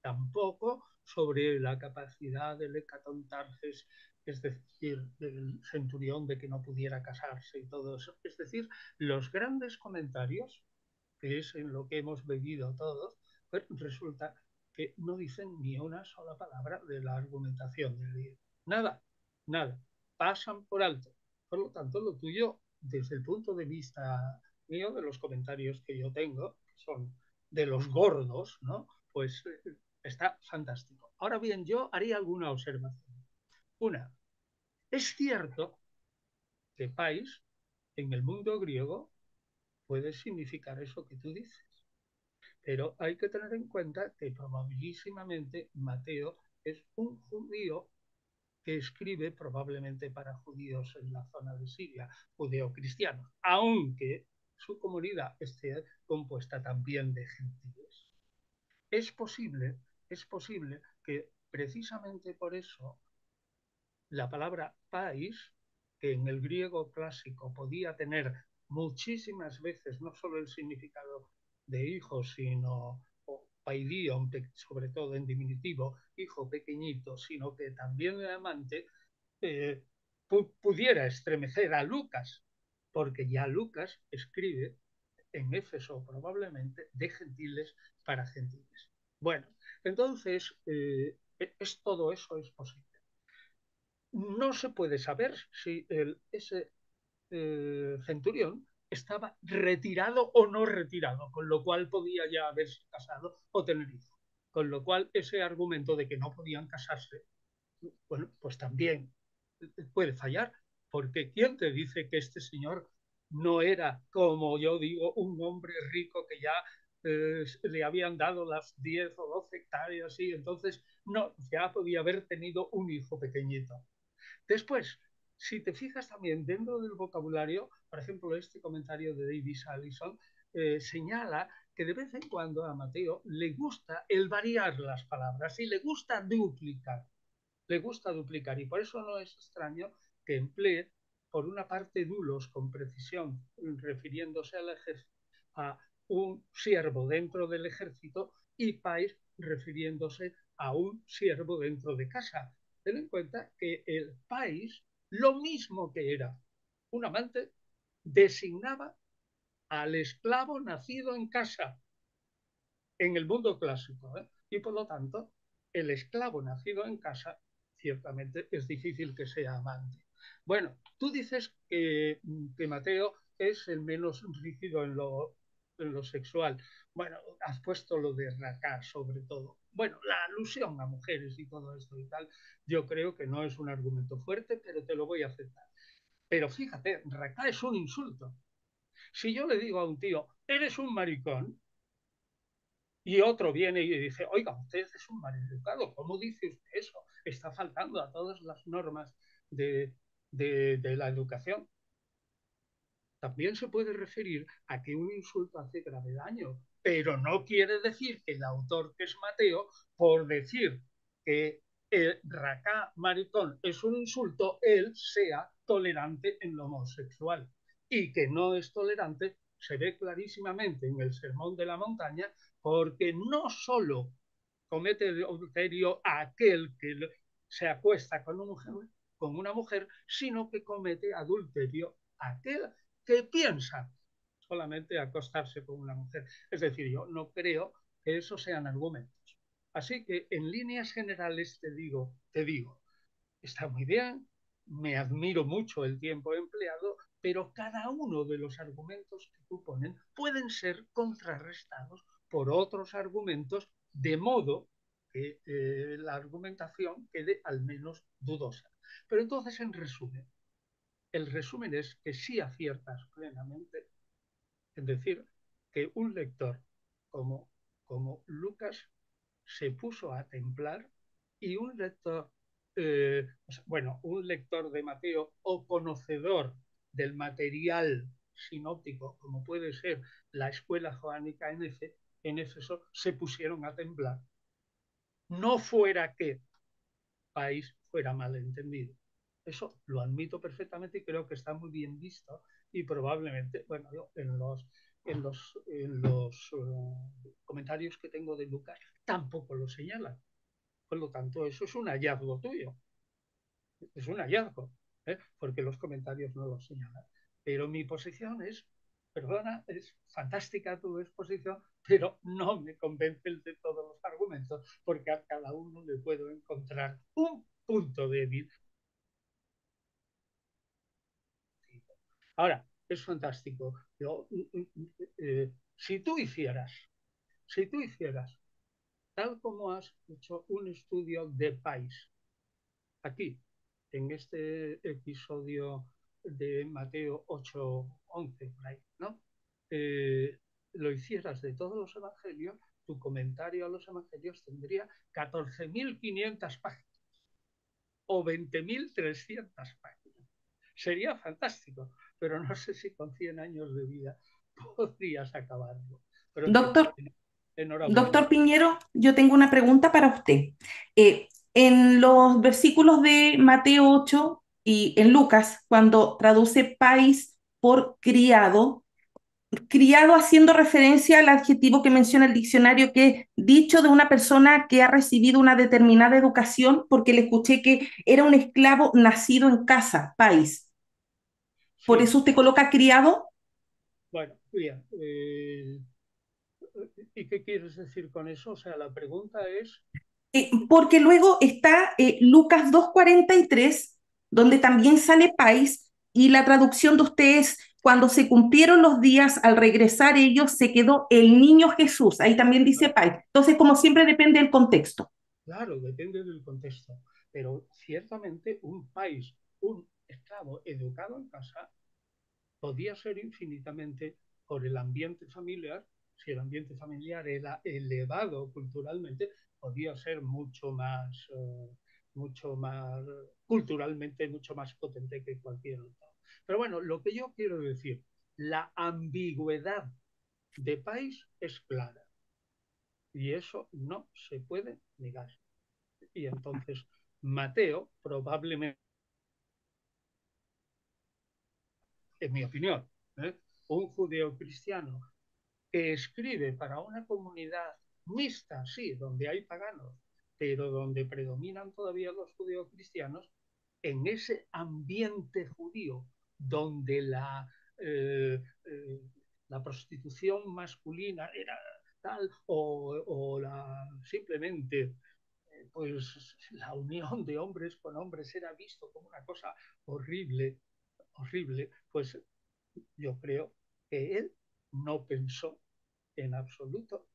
tampoco sobre la capacidad del Hecatontarces, es decir, del centurión de que no pudiera casarse y todo eso. Es decir, los grandes comentarios, que es en lo que hemos bebido todos, pues resulta que no dicen ni una sola palabra de la argumentación del libro. Nada, nada. Pasan por alto. Por lo tanto, lo tuyo, desde el punto de vista mío, de los comentarios que yo tengo, que son de los gordos, ¿no? Pues está fantástico. Ahora bien, yo haría alguna observación. Una, es cierto que país en el mundo griego puede significar eso que tú dices, pero hay que tener en cuenta que probabilísimamente Mateo es un judío que escribe probablemente para judíos en la zona de Siria, judeocristianos, aunque su comunidad esté compuesta también de gentiles. Es posible, es posible que precisamente por eso la palabra país, que en el griego clásico podía tener muchísimas veces no solo el significado de hijo, sino paidion, sobre todo en diminutivo, hijo pequeñito, sino que también el amante, eh, pudiera estremecer a Lucas, porque ya Lucas escribe en Éfeso probablemente de gentiles para gentiles. Bueno, entonces todo eso es posible. No se puede saber si ese centurión estaba retirado o no retirado, con lo cual podía ya haberse casado o tener hijos. Con lo cual ese argumento de que no podían casarse, bueno, pues también puede fallar, porque ¿quién te dice que este señor no era, como yo digo, un hombre rico que ya le habían dado las 10 o 12 hectáreas y entonces no, ya podía haber tenido un hijo pequeñito? Después, si te fijas también dentro del vocabulario, por ejemplo, este comentario de Davis Allison señala que de vez en cuando a Mateo le gusta el variar las palabras y le gusta duplicar. Le gusta duplicar y por eso no es extraño que emplee, por una parte, dulos con precisión, refiriéndose al a un siervo dentro del ejército, y pais refiriéndose a un siervo dentro de casa. Ten en cuenta que el pais, lo mismo que era un amante, designaba al esclavo nacido en casa en el mundo clásico, ¿eh? Y por lo tanto, el esclavo nacido en casa ciertamente es difícil que sea amante. Bueno, tú dices que Mateo es el menos rígido en lo sexual. Bueno, has puesto lo de Racá sobre todo. Bueno, la alusión a mujeres y todo esto y tal, yo creo que no es un argumento fuerte, pero te lo voy a aceptar. Pero fíjate, Racá es un insulto. Si yo le digo a un tío, eres un maricón, y otro viene y dice, oiga, usted es un maleducado, ¿cómo dice usted eso? Está faltando a todas las normas de la educación. También se puede referir a que un insulto hace grave daño, pero no quiere decir que el autor, que es Mateo, por decir que el racá maricón es un insulto, él sea tolerante en lo homosexual. Y que no es tolerante se ve clarísimamente en el Sermón de la Montaña, porque no solo comete adulterio aquel que se acuesta con una mujer, sino que comete adulterio aquel que piensa solamente acostarse con una mujer. Es decir, yo no creo que esos sean argumentos. Así que en líneas generales te digo, está muy bien, me admiro mucho el tiempo empleado, pero cada uno de los argumentos que tú ponen pueden ser contrarrestados por otros argumentos, de modo que la argumentación quede al menos dudosa. Pero entonces, en resumen, el resumen es que sí aciertas plenamente en decir que un lector como Lucas se puso a templar, y un lector, bueno, un lector de Mateo o conocedor del material sinóptico, como puede ser la escuela joánica en Éfeso, se pusieron a temblar. No fuera que país fuera malentendido. Eso lo admito perfectamente y creo que está muy bien visto, y probablemente, bueno, yo en los comentarios que tengo de Lucas tampoco lo señalan. Por lo tanto, eso es un hallazgo tuyo. Es un hallazgo, ¿eh? Porque los comentarios no lo señalan. Pero mi posición es, perdona, es fantástica tu exposición, pero no me convencen de todos los argumentos, porque a cada uno le puedo encontrar un punto débil. Ahora, es fantástico. Si si tú hicieras, tal como has hecho un estudio de país, aquí, en este episodio de Mateo 8:11, por ahí, ¿no? Lo hicieras de todos los evangelios, tu comentario a los evangelios tendría 14.500 páginas. o 20.300 páginas. Sería fantástico, pero no sé si con 100 años de vida podrías acabarlo. Pero en fin, Doctor, enhorabuena. doctor Piñero, yo tengo una pregunta para usted. Eh, en los versículos de Mateo 8 y en Lucas, cuando traduce país por criado, criado haciendo referencia al adjetivo que menciona el diccionario, que es dicho de una persona que ha recibido una determinada educación, porque le escuché que era un esclavo nacido en casa, país. Por Sí, eso usted coloca criado. bueno, bien. ¿Y qué quieres decir con eso? O sea, la pregunta es, Porque luego está Lucas 2:43, donde también sale país, y la traducción de ustedes, cuando se cumplieron los días, al regresar ellos, se quedó el niño Jesús. Ahí también dice país. Entonces, como siempre, depende del contexto. claro, depende del contexto, pero ciertamente un país, un esclavo educado en casa, podía ser infinitamente por el ambiente familiar. Si el ambiente familiar era elevado culturalmente, podía ser mucho más culturalmente, mucho más potente que cualquier otro. Pero bueno, lo que yo quiero decir, la ambigüedad de país es clara y eso no se puede negar. Y entonces Mateo probablemente, en mi opinión, ¿eh? Un judeo cristiano que escribe para una comunidad mixta, sí, donde hay paganos, pero donde predominan todavía los judeocristianos, en ese ambiente judío donde eh, eh, la prostitución masculina era tal simplemente pues la unión de hombres con hombres era visto como una cosa horrible, horrible, pues yo creo que él no pensó en absoluto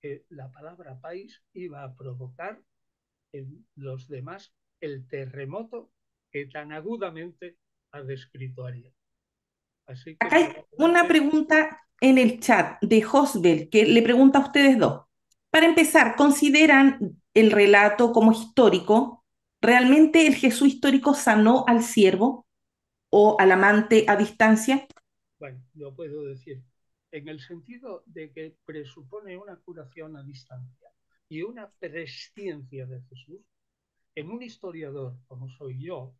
que la palabra país iba a provocar en los demás el terremoto que tan agudamente ha descrito Ariel. Así que Acá hay una probablemente, pregunta en el chat de Josbel que le pregunta a ustedes dos. Para empezar, ¿consideran el relato como histórico? ¿Realmente el Jesús histórico sanó al siervo o al amante a distancia? bueno, yo puedo decir, en el sentido de que presupone una curación a distancia y una presciencia de Jesús, en un historiador como soy yo,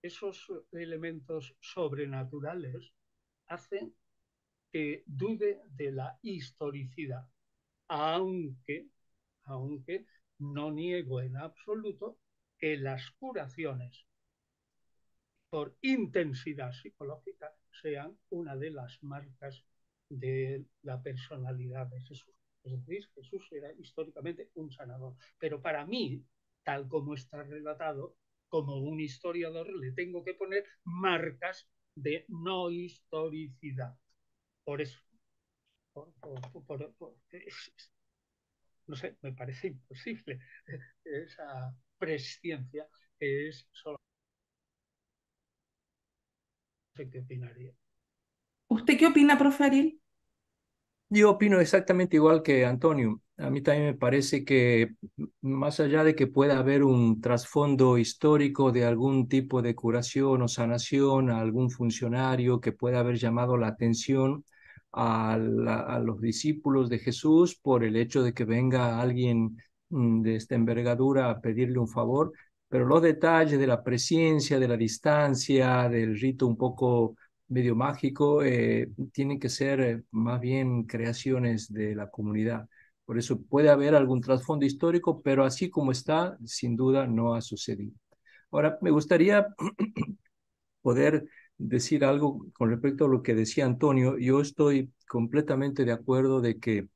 esos elementos sobrenaturales hacen que dude de la historicidad, aunque, aunque no niego en absoluto que las curaciones por intensidad psicológica sean una de las marcas de la personalidad de Jesús. Es decir, Jesús era históricamente un sanador. Pero para mí, tal como está relatado, como un historiador le tengo que poner marcas de no historicidad. Por eso, no sé, me parece imposible esa presciencia que es solo que opinaría. ¿Usted qué opina, profe Ariel? Yo opino exactamente igual que Antonio. A mí también me parece que más allá de que pueda haber un trasfondo histórico de algún tipo de curación o sanación a algún funcionario que pueda haber llamado la atención a los discípulos de Jesús por el hecho de que venga alguien de esta envergadura a pedirle un favor, pero los detalles de la presencia, de la distancia, del rito un poco medio mágico, tienen que ser más bien creaciones de la comunidad. Por eso puede haber algún trasfondo histórico, pero así como está, sin duda no ha sucedido. Ahora, me gustaría poder decir algo con respecto a lo que decía Antonio. Yo estoy completamente de acuerdo de que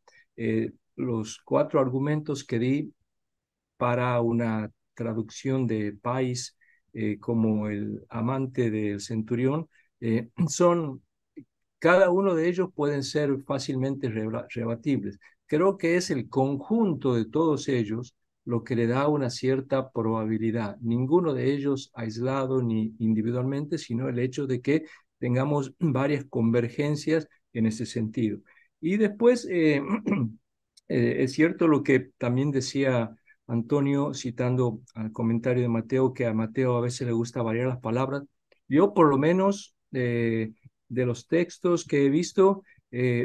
los cuatro argumentos que di para una traducción de país como el amante del centurión son cada uno de ellos pueden ser fácilmente rebatibles. Creo que es el conjunto de todos ellos lo que le da una cierta probabilidad. Ninguno de ellos aislado ni individualmente, sino el hecho de que tengamos varias convergencias en ese sentido. Y después, es cierto lo que también decía Antonio, citando al comentario de Mateo, que a Mateo a veces le gusta variar las palabras. Yo, por lo menos, de los textos que he visto,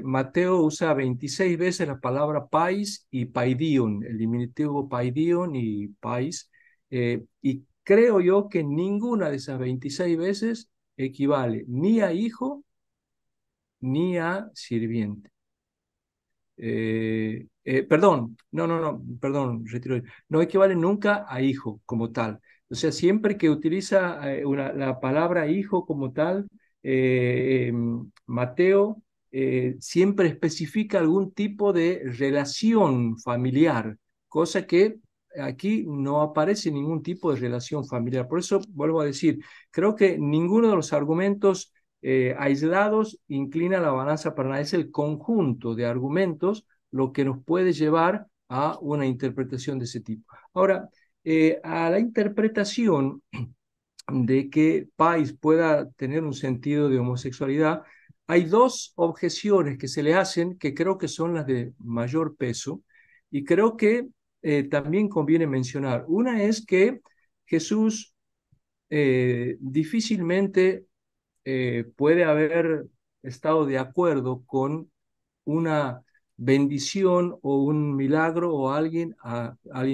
Mateo usa 26 veces la palabra pais y paidion, el diminutivo paidion y pais, y creo yo que ninguna de esas 26 veces equivale ni a hijo ni a sirviente. Perdón, no, perdón, retiro. No equivale nunca a hijo como tal. O sea, siempre que utiliza la palabra hijo como tal, Mateo siempre especifica algún tipo de relación familiar, cosa que aquí no aparece ningún tipo de relación familiar. Por eso vuelvo a decir, creo que ninguno de los argumentos aislados inclina la balanza para nada. Es el conjunto de argumentos lo que nos puede llevar a una interpretación de ese tipo. Ahora, a la interpretación de que Pais pueda tener un sentido de homosexualidad, hay dos objeciones que se le hacen que creo que son las de mayor peso y creo que también conviene mencionar. Una es que Jesús difícilmente puede haber estado de acuerdo con una bendición o un milagro o alguien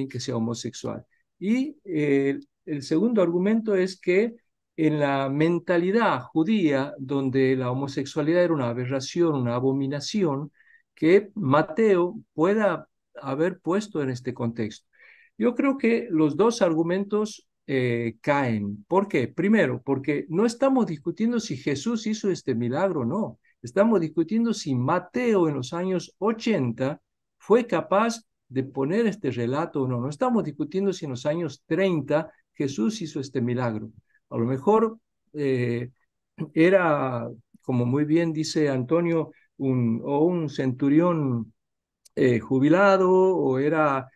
que sea homosexual. Y el segundo argumento es que en la mentalidad judía, donde la homosexualidad era una aberración, una abominación, que Mateo pueda haber puesto en este contexto. Yo creo que los dos argumentos caen. ¿Por qué? Primero, porque no estamos discutiendo si Jesús hizo este milagro o no. Estamos discutiendo si Mateo en los años 80 fue capaz de poner este relato o no. No estamos discutiendo si en los años 30 Jesús hizo este milagro. A lo mejor era, como muy bien dice Antonio, un centurión jubilado o era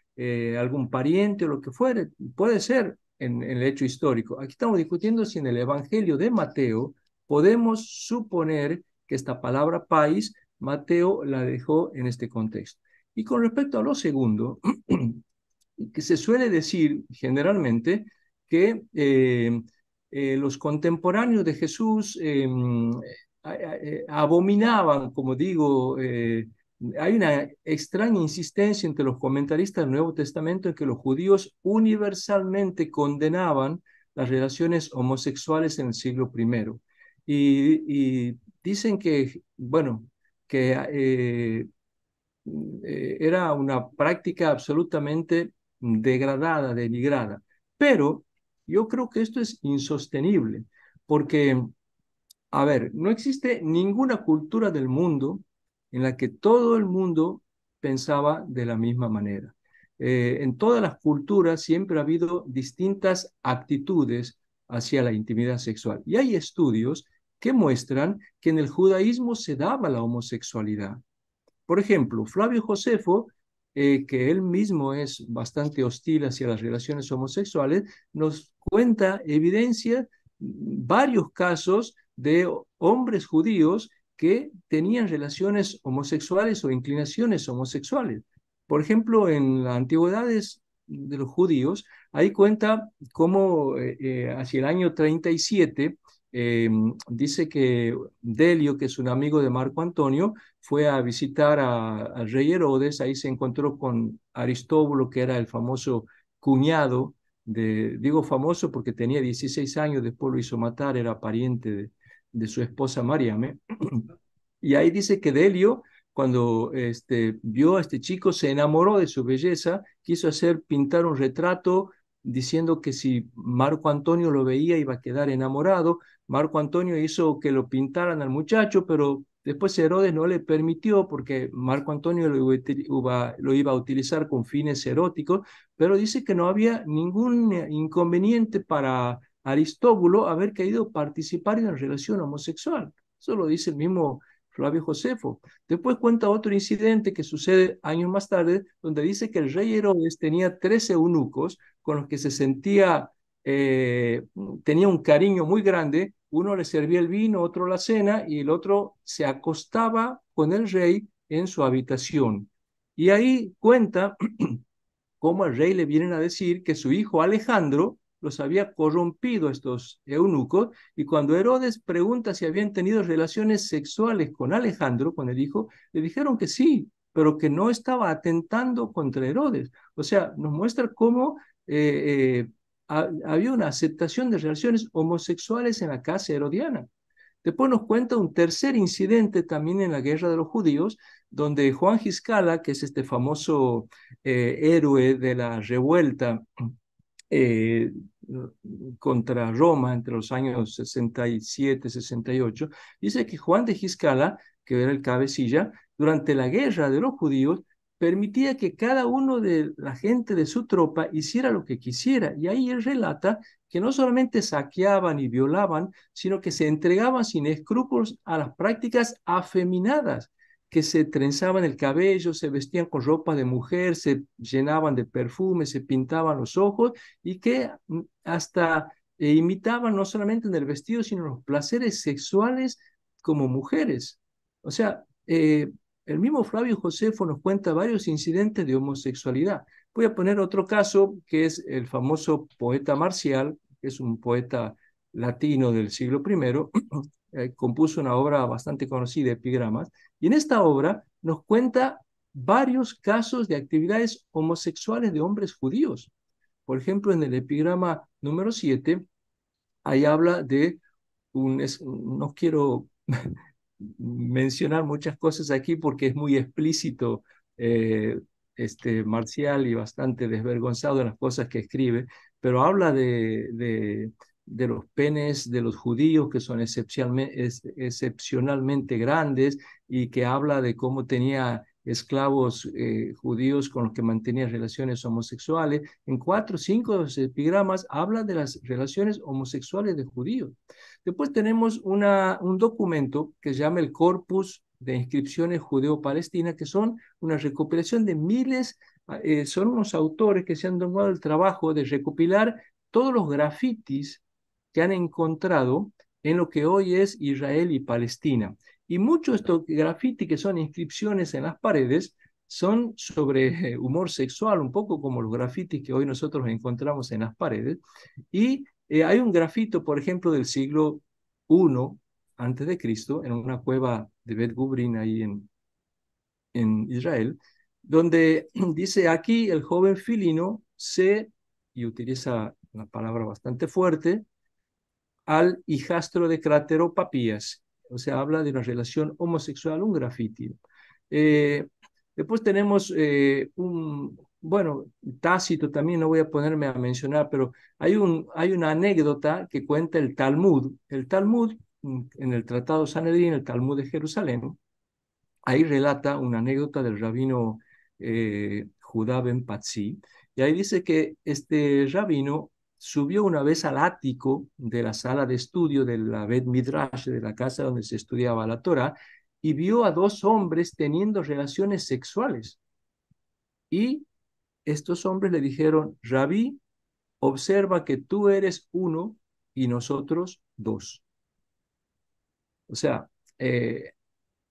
algún pariente o lo que fuere, puede ser en el hecho histórico. Aquí estamos discutiendo si en el Evangelio de Mateo podemos suponer que esta palabra país, Mateo la dejó en este contexto. Y con respecto a lo segundo, que se suele decir generalmente que los contemporáneos de Jesús abominaban, como digo, hay una extraña insistencia entre los comentaristas del Nuevo Testamento en que los judíos universalmente condenaban las relaciones homosexuales en el siglo I. Y dicen que, bueno, que era una práctica absolutamente degradada, denigrada. Pero yo creo que esto es insostenible, porque a ver, no existe ninguna cultura del mundo en la que todo el mundo pensaba de la misma manera. En todas las culturas siempre ha habido distintas actitudes hacia la intimidad sexual. Y hay estudios que muestran que en el judaísmo se daba la homosexualidad. Por ejemplo, Flavio Josefo, que él mismo es bastante hostil hacia las relaciones homosexuales, nos cuenta evidencia, varios casos de hombres judíos que tenían relaciones homosexuales o inclinaciones homosexuales. Por ejemplo, en las antigüedades de los judíos, ahí cuenta cómo hacia el año 37 dice que Delio, que es un amigo de Marco Antonio, fue a visitar al rey Herodes, ahí se encontró con Aristóbulo, que era el famoso cuñado digo famoso porque tenía 16 años, después lo hizo matar, era pariente de su esposa Mariame. Y ahí dice que Delio, cuando vio a este chico, se enamoró de su belleza, quiso pintar un retrato diciendo que si Marco Antonio lo veía iba a quedar enamorado. Marco Antonio hizo que lo pintaran al muchacho, pero después Herodes no le permitió porque Marco Antonio lo iba a utilizar con fines eróticos, pero dice que no había ningún inconveniente para Aristóbulo haber querido participar en una relación homosexual. Eso lo dice el mismo Flavio Josefo. Después cuenta otro incidente que sucede años más tarde, donde dice que el rey Herodes tenía 13 eunucos con los que se sentía, tenía un cariño muy grande. Uno le servía el vino, otro la cena, y el otro se acostaba con el rey en su habitación. Y ahí cuenta cómo al rey le vienen a decir que su hijo Alejandro los había corrompido a estos eunucos, y cuando Herodes pregunta si habían tenido relaciones sexuales con Alejandro, con el hijo, le dijeron que sí, pero que no estaba atentando contra Herodes. O sea, nos muestra cómo había una aceptación de relaciones homosexuales en la casa herodiana. Después nos cuenta un tercer incidente también en la Guerra de los Judíos, donde Juan Giscala, que es este famoso héroe de la revuelta eh, contra Roma entre los años 67 y 68, dice que Juan de Giscala, que era el cabecilla, durante la guerra de los judíos, permitía que cada uno de la gente de su tropa hiciera lo que quisiera. Y ahí él relata que no solamente saqueaban y violaban, sino que se entregaban sin escrúpulos a las prácticas afeminadas, que se trenzaban el cabello, se vestían con ropa de mujer, se llenaban de perfume, se pintaban los ojos, y que hasta imitaban no solamente en el vestido, sino los placeres sexuales como mujeres. O sea, el mismo Flavio Josefo nos cuenta varios incidentes de homosexualidad. Voy a poner otro caso, que es el famoso poeta Marcial, que es un poeta latino del siglo I, compuso una obra bastante conocida, Epigramas, y en esta obra nos cuenta varios casos de actividades homosexuales de hombres judíos. Por ejemplo, en el epigrama número 7, ahí habla de no quiero mencionar muchas cosas aquí porque es muy explícito, eh, Marcial, y bastante desvergonzado en las cosas que escribe, pero habla de los penes de los judíos que son excepcionalmente grandes, y que habla de cómo tenía esclavos judíos con los que mantenía relaciones homosexuales. En 4 o 5 epigramas habla de las relaciones homosexuales de judíos. Después tenemos un documento que se llama el Corpus de Inscripciones Judeo-Palestinas, que son una recopilación de miles, son unos autores que se han tomado el trabajo de recopilar todos los grafitis que han encontrado en lo que hoy es Israel y Palestina. Y muchos de estos grafitis, que son inscripciones en las paredes, son sobre humor sexual, un poco como los grafitis que hoy nosotros encontramos en las paredes. Y hay un grafito, por ejemplo, del siglo I antes de Cristo, en una cueva de Bet Gubrin, ahí en Israel, donde dice: aquí el joven Filino se, y utiliza una palabra bastante fuerte, al hijastro de Crátero Papías. O sea, habla de una relación homosexual, un grafiti. Eh, Después tenemos bueno, Tácito también, no voy a ponerme a mencionar, pero hay una anécdota que cuenta el Talmud. El Talmud, en el Tratado Sanedrín, el Talmud de Jerusalén, ahí relata una anécdota del rabino Judá ben Patzi, y ahí dice que este rabino subió una vez al ático de la sala de estudio de la Bet Midrash, de la casa donde se estudiaba la Torah, y vio a dos hombres teniendo relaciones sexuales. Y estos hombres le dijeron: Rabí, observa que tú eres uno y nosotros dos. O sea,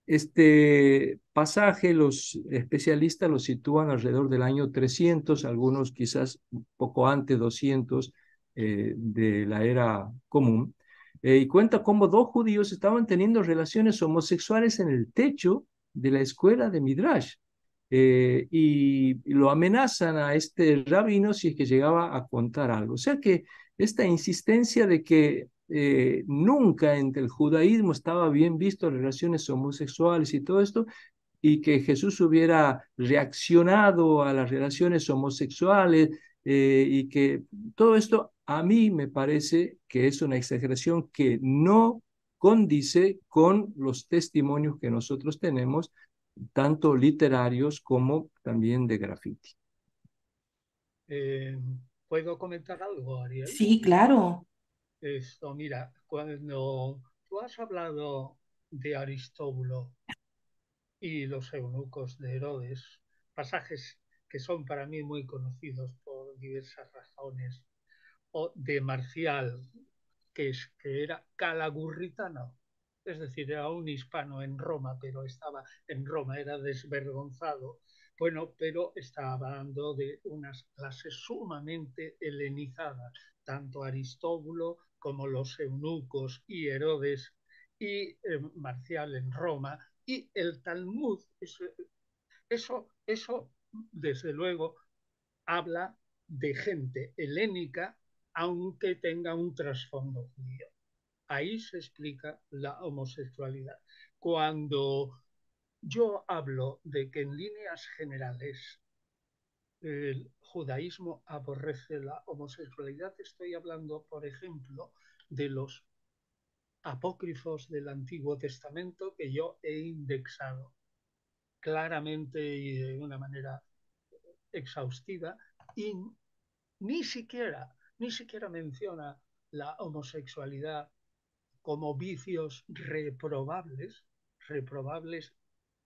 este pasaje los especialistas lo sitúan alrededor del año 300, algunos quizás un poco antes, 200 de la era común, y cuenta cómo dos judíos estaban teniendo relaciones homosexuales en el techo de la escuela de Midrash, y lo amenazan a este rabino si es que llegaba a contar algo. O sea que esta insistencia de que nunca entre el judaísmo estaba bien visto relaciones homosexuales y todo esto, y que Jesús hubiera reaccionado a las relaciones homosexuales, y que todo esto a mí me parece que es una exageración que no condice con los testimonios que nosotros tenemos, tanto literarios como también de graffiti. Eh, ¿Puedo comentar algo, Ariel? Sí, claro. Esto, mira, cuando tú has hablado de Aristóbulo y los eunucos de Herodes, pasajes que son para mí muy conocidos por diversas razones, o de Marcial, que era calagurritano, es decir, era un hispano en Roma, pero estaba en Roma, era desvergonzado Bueno, pero está hablando de unas clases sumamente helenizadas, tanto Aristóbulo como los eunucos y Herodes y Marcial en Roma y el Talmud. Eso desde luego, habla de gente helénica, aunque tenga un trasfondo judío. Ahí se explica la homosexualidad. Cuando yo hablo de que en líneas generales el judaísmo aborrece la homosexualidad, estoy hablando, por ejemplo, de los apócrifos del Antiguo Testamento que yo he indexado claramente y de una manera exhaustiva, y ni siquiera menciona la homosexualidad como vicios reprobables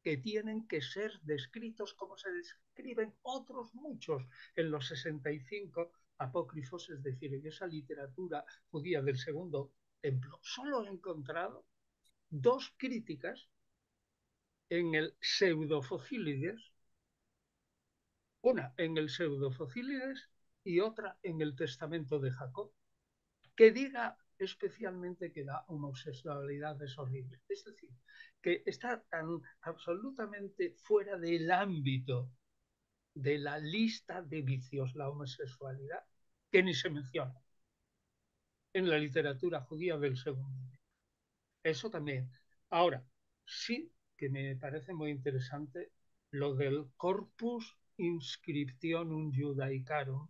que tienen que ser descritos como se describen otros muchos en los 65 apócrifos, es decir, en esa literatura judía del Segundo Templo. Solo he encontrado dos críticas en el Pseudofocílides, una en el Pseudofocílides y otra en el Testamento de Jacob, que diga especialmente que la homosexualidad es horrible. Es decir, que está tan absolutamente fuera del ámbito de la lista de vicios la homosexualidad que ni se menciona en la literatura judía del segundo. Eso también. Ahora, sí que me parece muy interesante lo del Corpus Inscriptionum Judaicarum,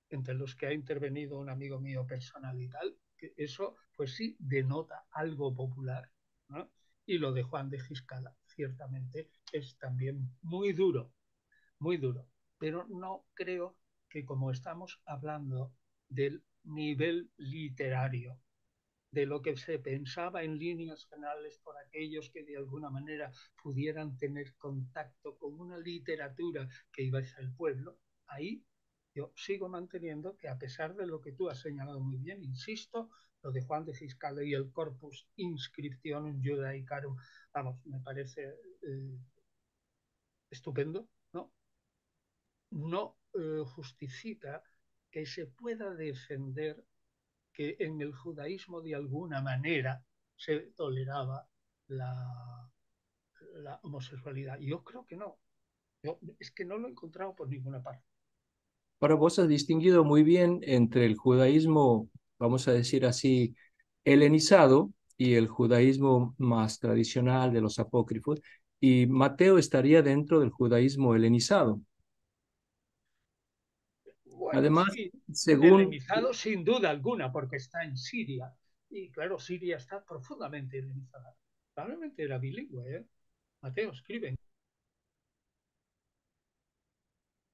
entre los que ha intervenido un amigo mío personal y tal, que eso pues sí denota algo popular, ¿no? Y lo de Juan de Giscala, ciertamente, es también muy duro, pero no creo que, como estamos hablando del nivel literario, de lo que se pensaba en líneas generales por aquellos que de alguna manera pudieran tener contacto con una literatura que iba hacia el pueblo, ahí yo sigo manteniendo que, a pesar de lo que tú has señalado muy bien, insisto, lo de Juan de Giscala y el Corpus Inscriptionum Judaicarum, vamos, me parece estupendo, ¿no? No justifica que se pueda defender que en el judaísmo de alguna manera se toleraba la, la homosexualidad. Yo creo que no. Es que no lo he encontrado por ninguna parte. Ahora vos has distinguido muy bien entre el judaísmo, vamos a decir así, helenizado y el judaísmo más tradicional de los apócrifos, y Mateo estaría dentro del judaísmo helenizado. Bueno, Además, sí, según, helenizado sin duda alguna, porque está en Siria. Y claro, Siria está profundamente helenizada. Probablemente era bilingüe, ¿eh? Mateo escribe,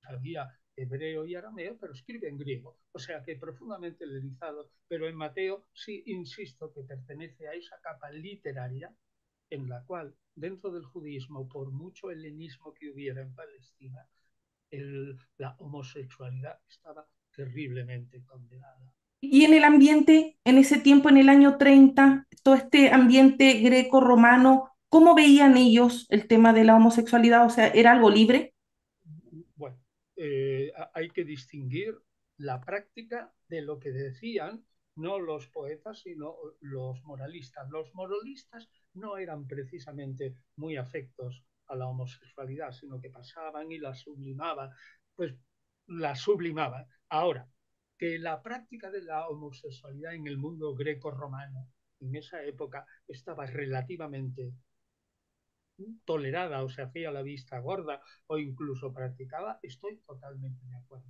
sabía hebreo y arameo, pero escribe en griego. O sea que profundamente helenizado. Pero en Mateo sí insisto que pertenece a esa capa literaria en la cual, dentro del judaísmo, por mucho helenismo que hubiera en Palestina, la homosexualidad estaba terriblemente condenada. Y en el ambiente, en ese tiempo, en el año 30, todo este ambiente greco-romano, ¿cómo veían ellos el tema de la homosexualidad? O sea, ¿era algo libre? Bueno, hay que distinguir la práctica de lo que decían no los poetas, sino los moralistas. Los moralistas no eran precisamente muy afectos a la homosexualidad, sino que pasaban y la sublimaban, pues la sublimaban. Ahora, que la práctica de la homosexualidad en el mundo greco-romano en esa época estaba relativamente tolerada o se hacía la vista gorda o incluso practicada, estoy totalmente de acuerdo.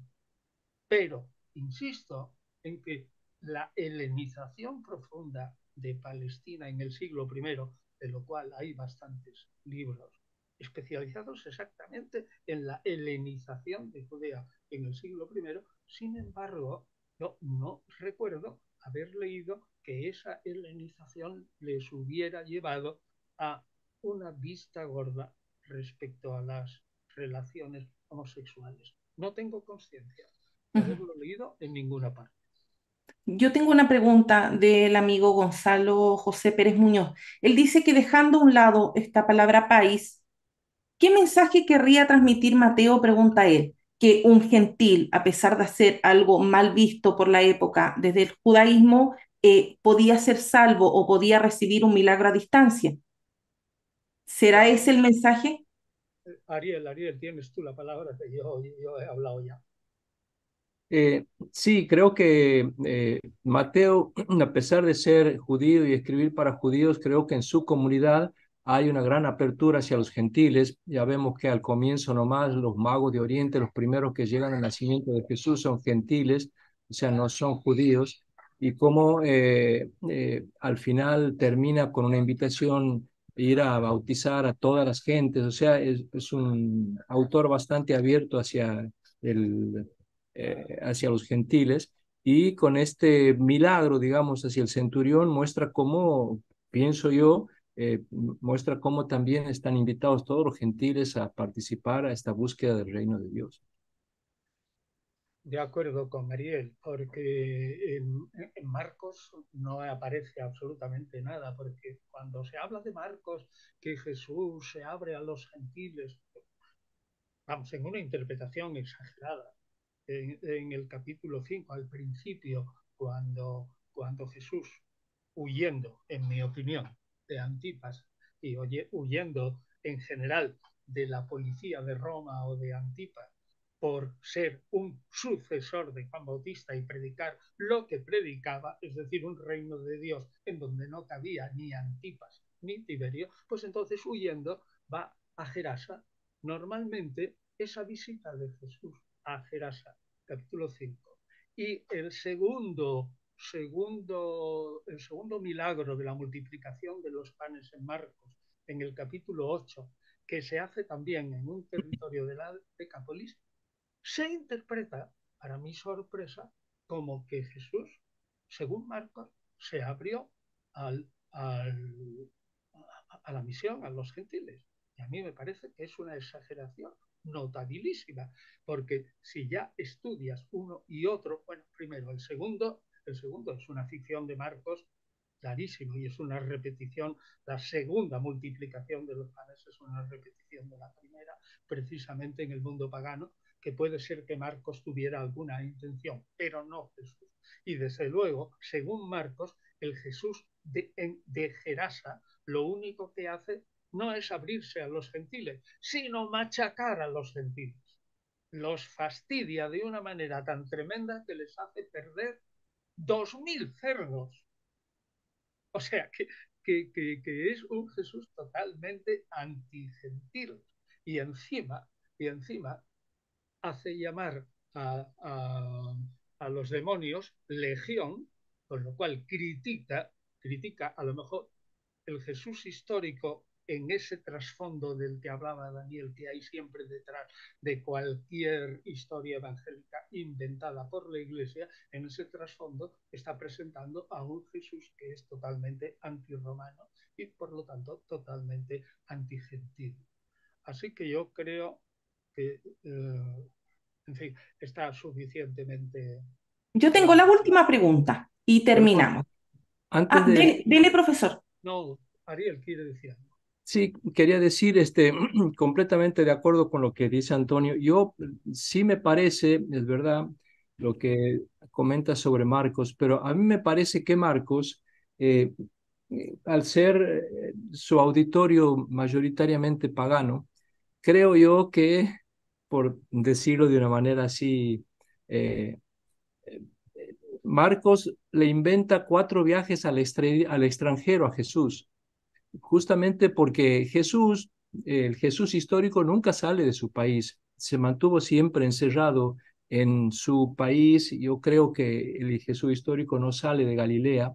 Pero insisto en que la helenización profunda de Palestina en el siglo I, de lo cual hay bastantes libros especializados exactamente en la helenización de Judea en el siglo I, sin embargo, yo no recuerdo haber leído que esa helenización les hubiera llevado a una vista gorda respecto a las relaciones homosexuales. No tengo conciencia de Ujú. haberlo leído en ninguna parte. Yo tengo una pregunta del amigo Gonzalo José Pérez Muñoz. Él dice que, dejando a un lado esta palabra país, ¿Qué mensaje querría transmitir Mateo? Pregunta él. Que un gentil, a pesar de hacer algo mal visto por la época desde el judaísmo, podía ser salvo o podía recibir un milagro a distancia. ¿Será Bueno, ese el mensaje? Ariel, tienes tú la palabra que yo he hablado ya. Sí, creo que Mateo, a pesar de ser judío y escribir para judíos, creo que en su comunidad hay una gran apertura hacia los gentiles. Ya vemos que al comienzo nomás los magos de Oriente, los primeros que llegan al nacimiento de Jesús son gentiles, o sea, no son judíos, y cómo al final termina con una invitación a ir a bautizar a todas las gentes, o sea, es un autor bastante abierto el hacia los gentiles, y con este milagro, digamos, hacia el centurión, muestra cómo, pienso yo, muestra cómo también están invitados todos los gentiles a participar a esta búsqueda del reino de Dios. De acuerdo con Ariel, porque en Marcos no aparece absolutamente nada, porque cuando se habla de Marcos, que Jesús se abre a los gentiles, vamos, en una interpretación exagerada, en el capítulo 5 al principio, cuando Jesús, huyendo, en mi opinión, de Antipas y huyendo en general de la policía de Roma o de Antipas, por ser un sucesor de Juan Bautista y predicar lo que predicaba, es decir, un reino de Dios en donde no cabía ni Antipas ni Tiberio, pues entonces huyendo va a Gerasa. Normalmente esa visita de Jesús a Gerasa, capítulo 5, y el segundo milagro de la multiplicación de los panes en Marcos, en el capítulo 8, que se hace también en un territorio de la Decápolis, se interpreta, para mi sorpresa, como que Jesús, según Marcos, se abrió al, al, a la misión, a los gentiles. Y a mí me parece que es una exageración notabilísima, porque si ya estudias uno y otro, bueno, primero, el segundo es una ficción de Marcos clarísimo y es una repetición, la segunda multiplicación de los panes es una repetición de la primera, precisamente en el mundo pagano, que puede ser que Marcos tuviera alguna intención, pero no Jesús. Y desde luego, según Marcos, el Jesús de Gerasa lo único que hace no es abrirse a los gentiles, sino machacar a los gentiles. Los fastidia de una manera tan tremenda que les hace perder 2000 cerdos. O sea, que es un Jesús totalmente antigentil. Y encima, y encima hace llamar a los demonios legión, con lo cual critica a lo mejor el Jesús histórico en ese trasfondo del que hablaba Daniel, que hay siempre detrás de cualquier historia evangélica inventada por la Iglesia, en ese trasfondo está presentando a un Jesús que es totalmente antirromano y por lo tanto totalmente antigentil. Así que yo creo que, en fin, está suficientemente Yo tengo la claro. última pregunta y Perdón, terminamos. antes Ah, de, dele, profesor. No, Ariel quiere decir algo. sí, quería decir, completamente de acuerdo con lo que dice Antonio. Yo sí me parece, es verdad, lo que comenta sobre Marcos, pero a mí me parece que Marcos, eh, al ser su auditorio mayoritariamente pagano, creo yo que, por decirlo de una manera así, eh, eh, Marcos le inventa 4 viajes al extranjero a Jesús, justamente porque Jesús, el Jesús histórico, nunca sale de su país, se mantuvo siempre encerrado en su país. Yo creo que el Jesús histórico no sale de Galilea,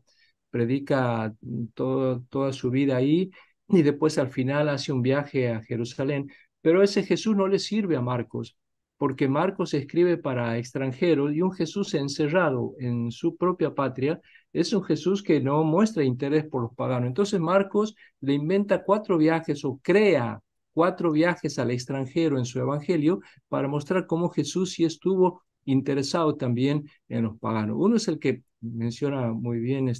predica toda su vida ahí y después al final hace un viaje a Jerusalén, pero ese Jesús no le sirve a Marcos, porque Marcos escribe para extranjeros, y un Jesús encerrado en su propia patria es un Jesús que no muestra interés por los paganos. Entonces Marcos le inventa 4 viajes o crea 4 viajes al extranjero en su evangelio para mostrar cómo Jesús sí estuvo interesado también en los paganos. Uno es el que menciona muy bien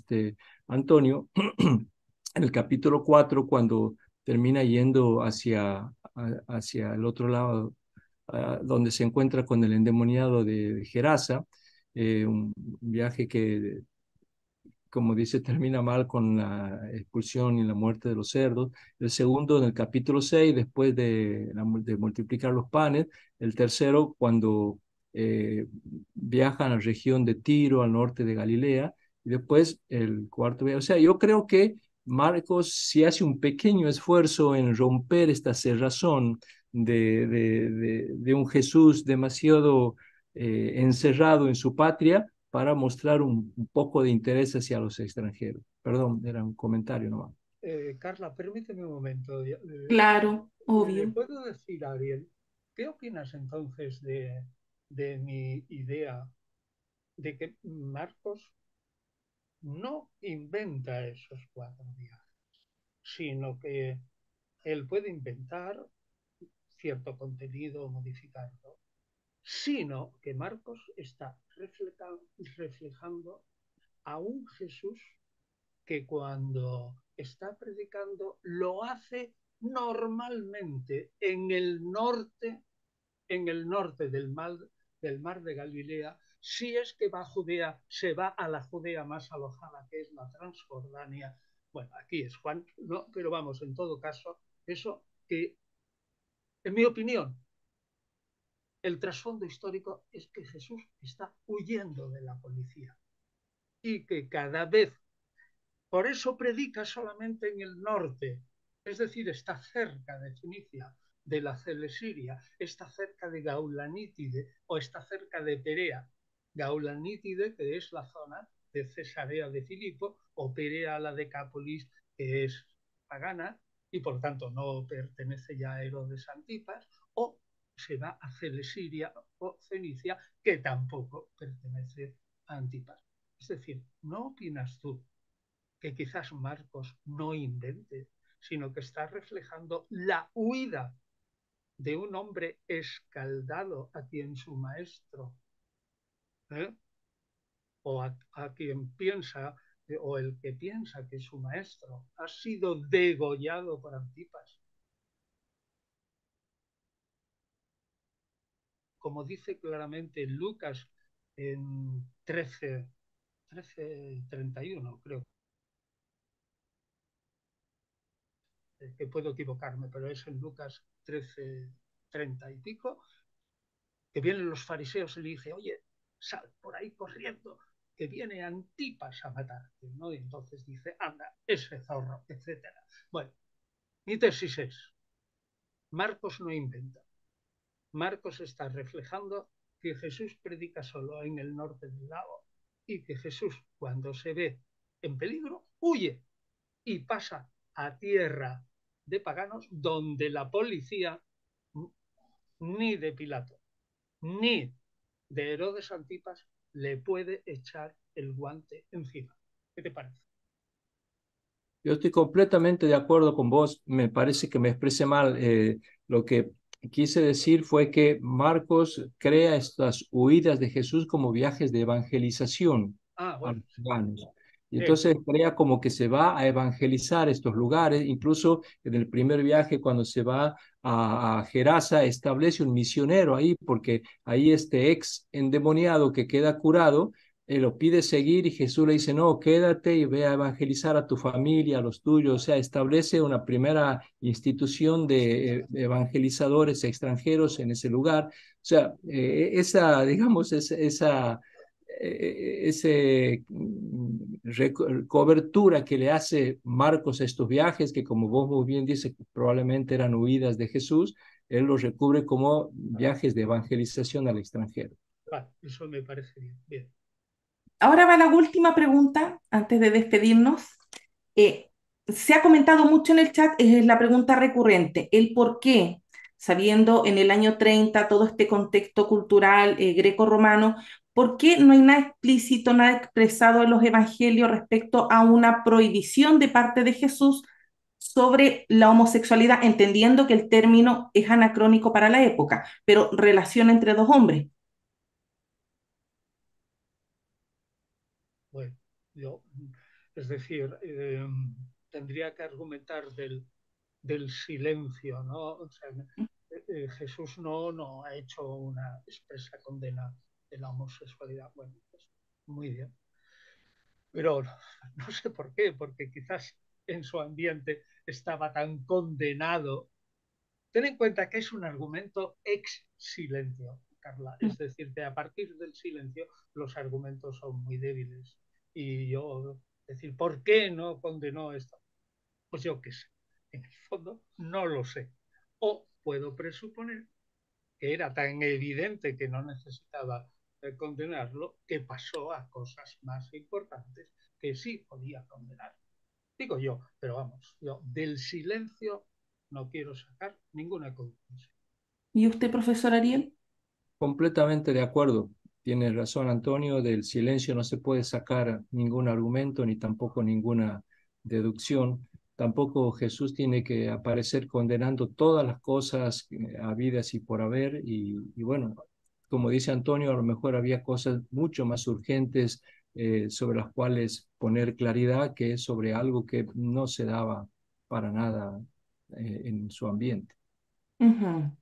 Antonio en el capítulo 4, cuando termina yendo hacia el otro lado, donde se encuentra con el endemoniado de Gerasa, un viaje que, como dice, termina mal con la expulsión y la muerte de los cerdos. El segundo en el capítulo 6 después de multiplicar los panes. El tercero, cuando viajan a la región de Tiro, al norte de Galilea. Y después el cuarto viaje. O sea, yo creo que Marcos sí hace un pequeño esfuerzo en romper esta cerrazón de un Jesús demasiado encerrado en su patria para mostrar un poco de interés hacia los extranjeros. Perdón, era un comentario nomás. Carla, permíteme un momento. Claro, ¿Le obvio. puedo decir a Ariel, qué opinas entonces de mi idea de que Marcos no inventa esos 4 días, sino que él puede inventar cierto contenido, modificarlo, sino que Marcos está reflejando a un Jesús que cuando está predicando lo hace normalmente en el norte del mar de Galilea, si es que va a Judea, se va a la Judea más alojada, que es la Transjordania. Bueno, aquí es Juan, no, pero vamos, en todo caso, eso que, en mi opinión, el trasfondo histórico es que Jesús está huyendo de la policía y que cada vez, por eso predica solamente en el norte, es decir, está cerca de Fenicia, de la Celesiria, está cerca de Gaulanítide o está cerca de Perea. Gaulanítide, que es la zona de Cesarea de Filipo, o Perea, la Decápolis, que es pagana y por tanto no pertenece ya a Herodes Antipas, o se va a Celesiria o Fenicia, que tampoco pertenece a Antipas. Es decir, ¿no opinas tú que quizás Marcos no invente, sino que está reflejando la huida de un hombre escaldado a quien su maestro, ¿eh? o a quien piensa, o el que piensa que su maestro ha sido degollado por Antipas? Como dice claramente Lucas en 13:31, creo que puedo equivocarme, pero es en Lucas 13:30 y pico, que vienen los fariseos y le dice, oye, sal por ahí corriendo, que viene Antipas a matarte, ¿no? Y entonces dice, anda, ese zorro, etcétera. Bueno, mi tesis es, Marcos no inventa. Marcos está reflejando que Jesús predica solo en el norte del lago y que Jesús, cuando se ve en peligro, huye y pasa a tierra de paganos donde la policía ni de Pilato ni de Herodes Antipas le puede echar el guante encima. ¿Qué te parece? Yo estoy completamente de acuerdo con vos. Me parece que me expresé mal. Lo que quise decir fue que Marcos crea estas huidas de Jesús como viajes de evangelización Ah, a bueno, los paganos. Y eso. entonces crea como que se va a evangelizar estos lugares. Incluso en el primer viaje, cuando se va a Gerasa, establece un misionero ahí, porque ahí este ex endemoniado que queda curado lo pide seguir y Jesús le dice, no, quédate y ve a evangelizar a tu familia, a los tuyos. O sea, establece una primera institución de evangelizadores extranjeros en ese lugar. O sea, esa, digamos, ese cobertura que le hace Marcos a estos viajes, que como vos muy bien dices, probablemente eran huidas de Jesús, él los recubre como viajes de evangelización al extranjero. Vale, eso me parece bien. Bien. Ahora va la última pregunta antes de despedirnos. Eh, Se ha comentado mucho en el chat, es la pregunta recurrente, el por qué, sabiendo en el año 30 todo este contexto cultural greco-romano, ¿por qué no hay nada explícito, nada expresado en los evangelios respecto a una prohibición de parte de Jesús sobre la homosexualidad, entendiendo que el término es anacrónico para la época, pero relación entre dos hombres? Bueno, yo, es decir, tendría que argumentar del silencio, ¿no? O sea, Jesús no ha hecho una expresa condena de la homosexualidad. Bueno, pues muy bien. Pero no sé por qué, porque quizás en su ambiente estaba tan condenado. Ten en cuenta que es un argumento ex silencio, Carla. Es decir, que a partir del silencio los argumentos son muy débiles. Y yo, decir, ¿por qué no condenó esto? Pues yo qué sé. En el fondo, no lo sé. O puedo presuponer que era tan evidente que no necesitaba condenarlo, que pasó a cosas más importantes que sí podía condenar. Digo yo, pero vamos, yo del silencio no quiero sacar ninguna conclusión. ¿Y usted, profesor Ariel? Completamente de acuerdo. Tiene razón, Antonio. Del silencio no se puede sacar ningún argumento ni tampoco ninguna deducción. Tampoco Jesús tiene que aparecer condenando todas las cosas habidas y por haber. Y bueno, como dice Antonio, a lo mejor había cosas mucho más urgentes sobre las cuales poner claridad que sobre algo que no se daba para nada en su ambiente. Ujú.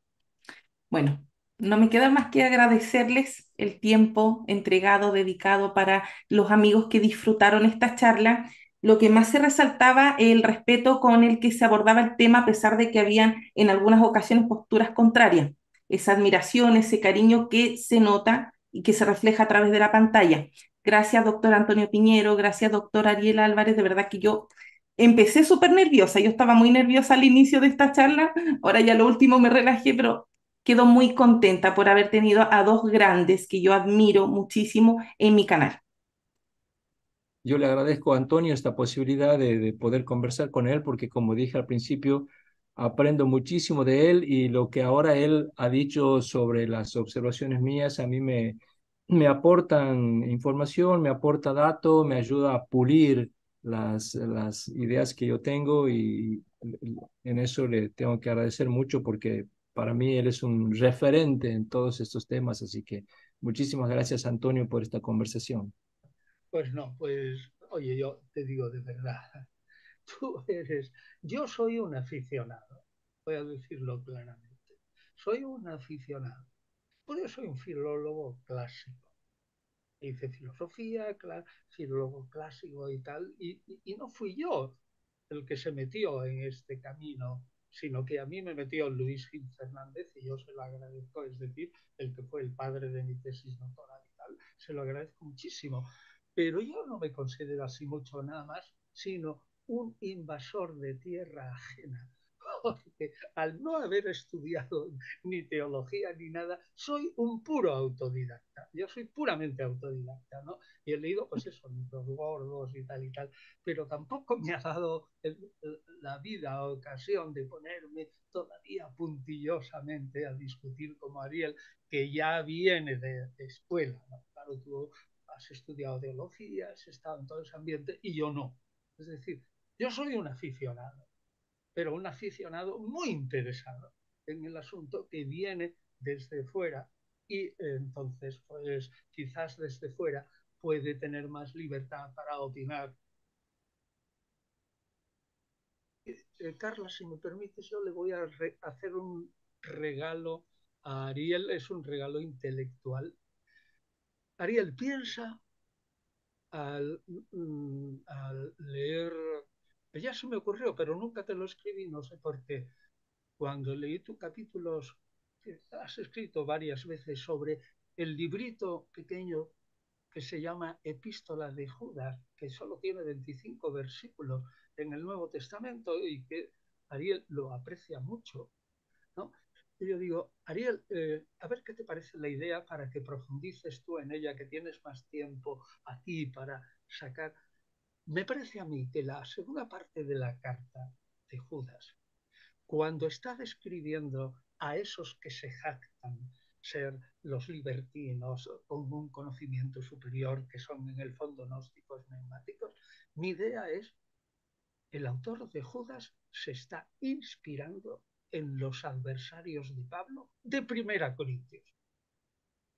Bueno, no me queda más que agradecerles el tiempo entregado, dedicado para los amigos que disfrutaron esta charla. Lo que más se resaltaba el respeto con el que se abordaba el tema, a pesar de que habían en algunas ocasiones posturas contrarias. Esa admiración, ese cariño que se nota y que se refleja a través de la pantalla. Gracias, doctor Antonio Piñero, gracias, doctor Ariel Álvarez. De verdad que yo empecé súper nerviosa. Yo estaba muy nerviosa al inicio de esta charla. Ahora ya lo último me relajé, pero quedo muy contenta por haber tenido a dos grandes que yo admiro muchísimo en mi canal. Yo le agradezco a Antonio esta posibilidad de poder conversar con él porque, como dije al principio, aprendo muchísimo de él y lo que ahora él ha dicho sobre las observaciones mías a mí me aportan información, me aporta datos, me ayuda a pulir las ideas que yo tengo y en eso le tengo que agradecer mucho porque para mí él es un referente en todos estos temas, así que muchísimas gracias, Antonio, por esta conversación. Pues no, pues oye, yo te digo de verdad, tú eres, yo soy un aficionado, voy a decirlo claramente, soy un aficionado, pues yo soy un filólogo clásico, hice filosofía, filólogo clásico y tal, y no fui yo el que se metió en este camino, sino que a mí me metió Luis Gil Fernández y yo se lo agradezco, es decir, el que fue el padre de mi tesis doctoral y tal, se lo agradezco muchísimo. Pero yo no me considero así mucho nada más, sino un invasor de tierra ajena. Porque al no haber estudiado ni teología ni nada, soy un puro autodidacta. Yo soy puramente autodidacta, ¿no? Y he leído, pues eso, libros gordos y tal, pero tampoco me ha dado la vida o ocasión de ponerme todavía puntillosamente a discutir como Ariel, que ya viene de escuela, ¿no? Claro, tú has estudiado teología, has estado en todo ese ambiente y yo no. Es decir, yo soy un aficionado, pero un aficionado muy interesado en el asunto que viene desde fuera y entonces, pues quizás desde fuera puede tener más libertad para opinar. Carla, si me permites, yo le voy a hacer un regalo a Ariel, es un regalo intelectual. Ariel, piensa al leer, ya se me ocurrió, pero nunca te lo escribí, no sé por qué. Cuando leí tus capítulos, que has escrito varias veces sobre el librito pequeño que se llama Epístola de Judas, que solo tiene 25 versículos en el Nuevo Testamento y que Ariel lo aprecia mucho, ¿no? Y yo digo, Ariel, a ver qué te parece la idea para que profundices tú en ella, que tienes más tiempo aquí para sacar. Me parece a mí que la segunda parte de la carta de Judas, cuando está describiendo a esos que se jactan ser los libertinos con un conocimiento superior, que son en el fondo gnósticos neumáticos, mi idea es, el autor de Judas se está inspirando en los adversarios de Pablo de Primera Corintios.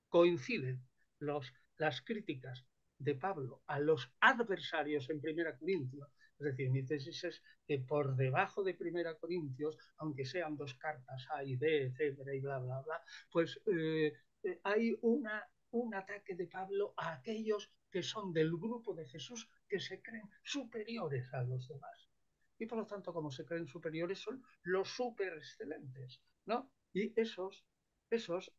Coinciden las críticas de Pablo a los adversarios en Primera Corintios Es decir, mi tesis es que por debajo de Primera Corintios, aunque sean dos cartas A y B, etcétera, y bla, bla, bla, pues hay un ataque de Pablo a aquellos que son del grupo de Jesús que se creen superiores a los demás. Y por lo tanto, como se creen superiores, son los super excelentes, ¿no? Y esos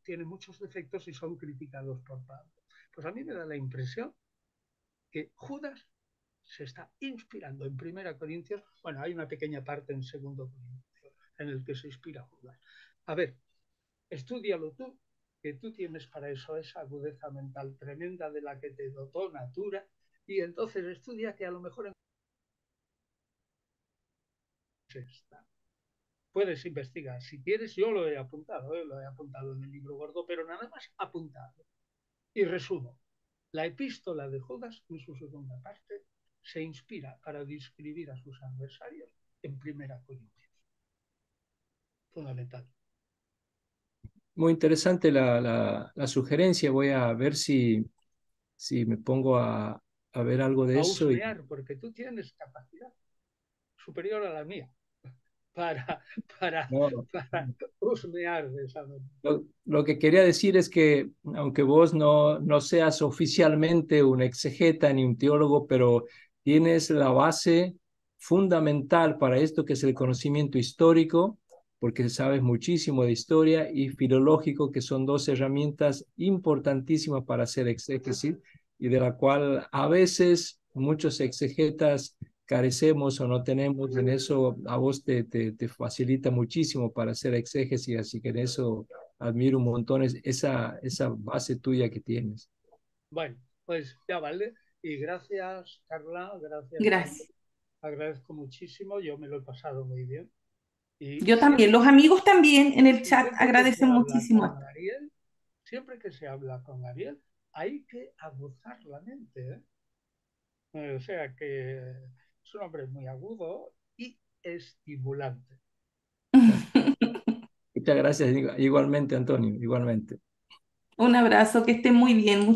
tienen muchos defectos y son criticados por Pablo. Pues a mí me da la impresión que Judas se está inspirando en Primera Corintios. Bueno, hay una pequeña parte en Segundo Corintios en el que se inspira Judas. A ver, estúdialo tú, que tú tienes para eso esa agudeza mental tremenda de la que te dotó Natura, y entonces estudia que a lo mejor está. Puedes investigar. Si quieres, yo lo he apuntado en el libro gordo, pero nada más apuntado. Y resumo. La epístola de Judas, en su segunda parte, se inspira para describir a sus adversarios en Primera Corintios. Fundamental. Muy interesante la sugerencia. Voy a ver si me pongo a ver algo de A eso. husmear, porque tú tienes capacidad superior a la mía para, para, No, para husmear de esa manera. lo que quería decir es que, aunque vos no seas oficialmente un exegeta ni un teólogo, pero tienes la base fundamental para esto que es el conocimiento histórico, porque sabes muchísimo de historia y filológico, que son dos herramientas importantísimas para hacer exégesis y de la cual a veces muchos exegetas carecemos o no tenemos. En eso a vos te facilita muchísimo para hacer exégesis, así que en eso admiro un montón esa base tuya que tienes. Bueno, pues ya vale. Y gracias, Carla, gracias, María. Gracias. Agradezco muchísimo, yo me lo he pasado muy bien. Y Yo también. Los amigos también en el chat siempre que se agradecen habla muchísimo con esto. Ariel, siempre que se habla con Ariel, hay que aguzar la mente, ¿eh? O sea que es un hombre muy agudo y estimulante. Muchas gracias, igualmente, Antonio, igualmente. Un abrazo, que estén muy bien. Muchas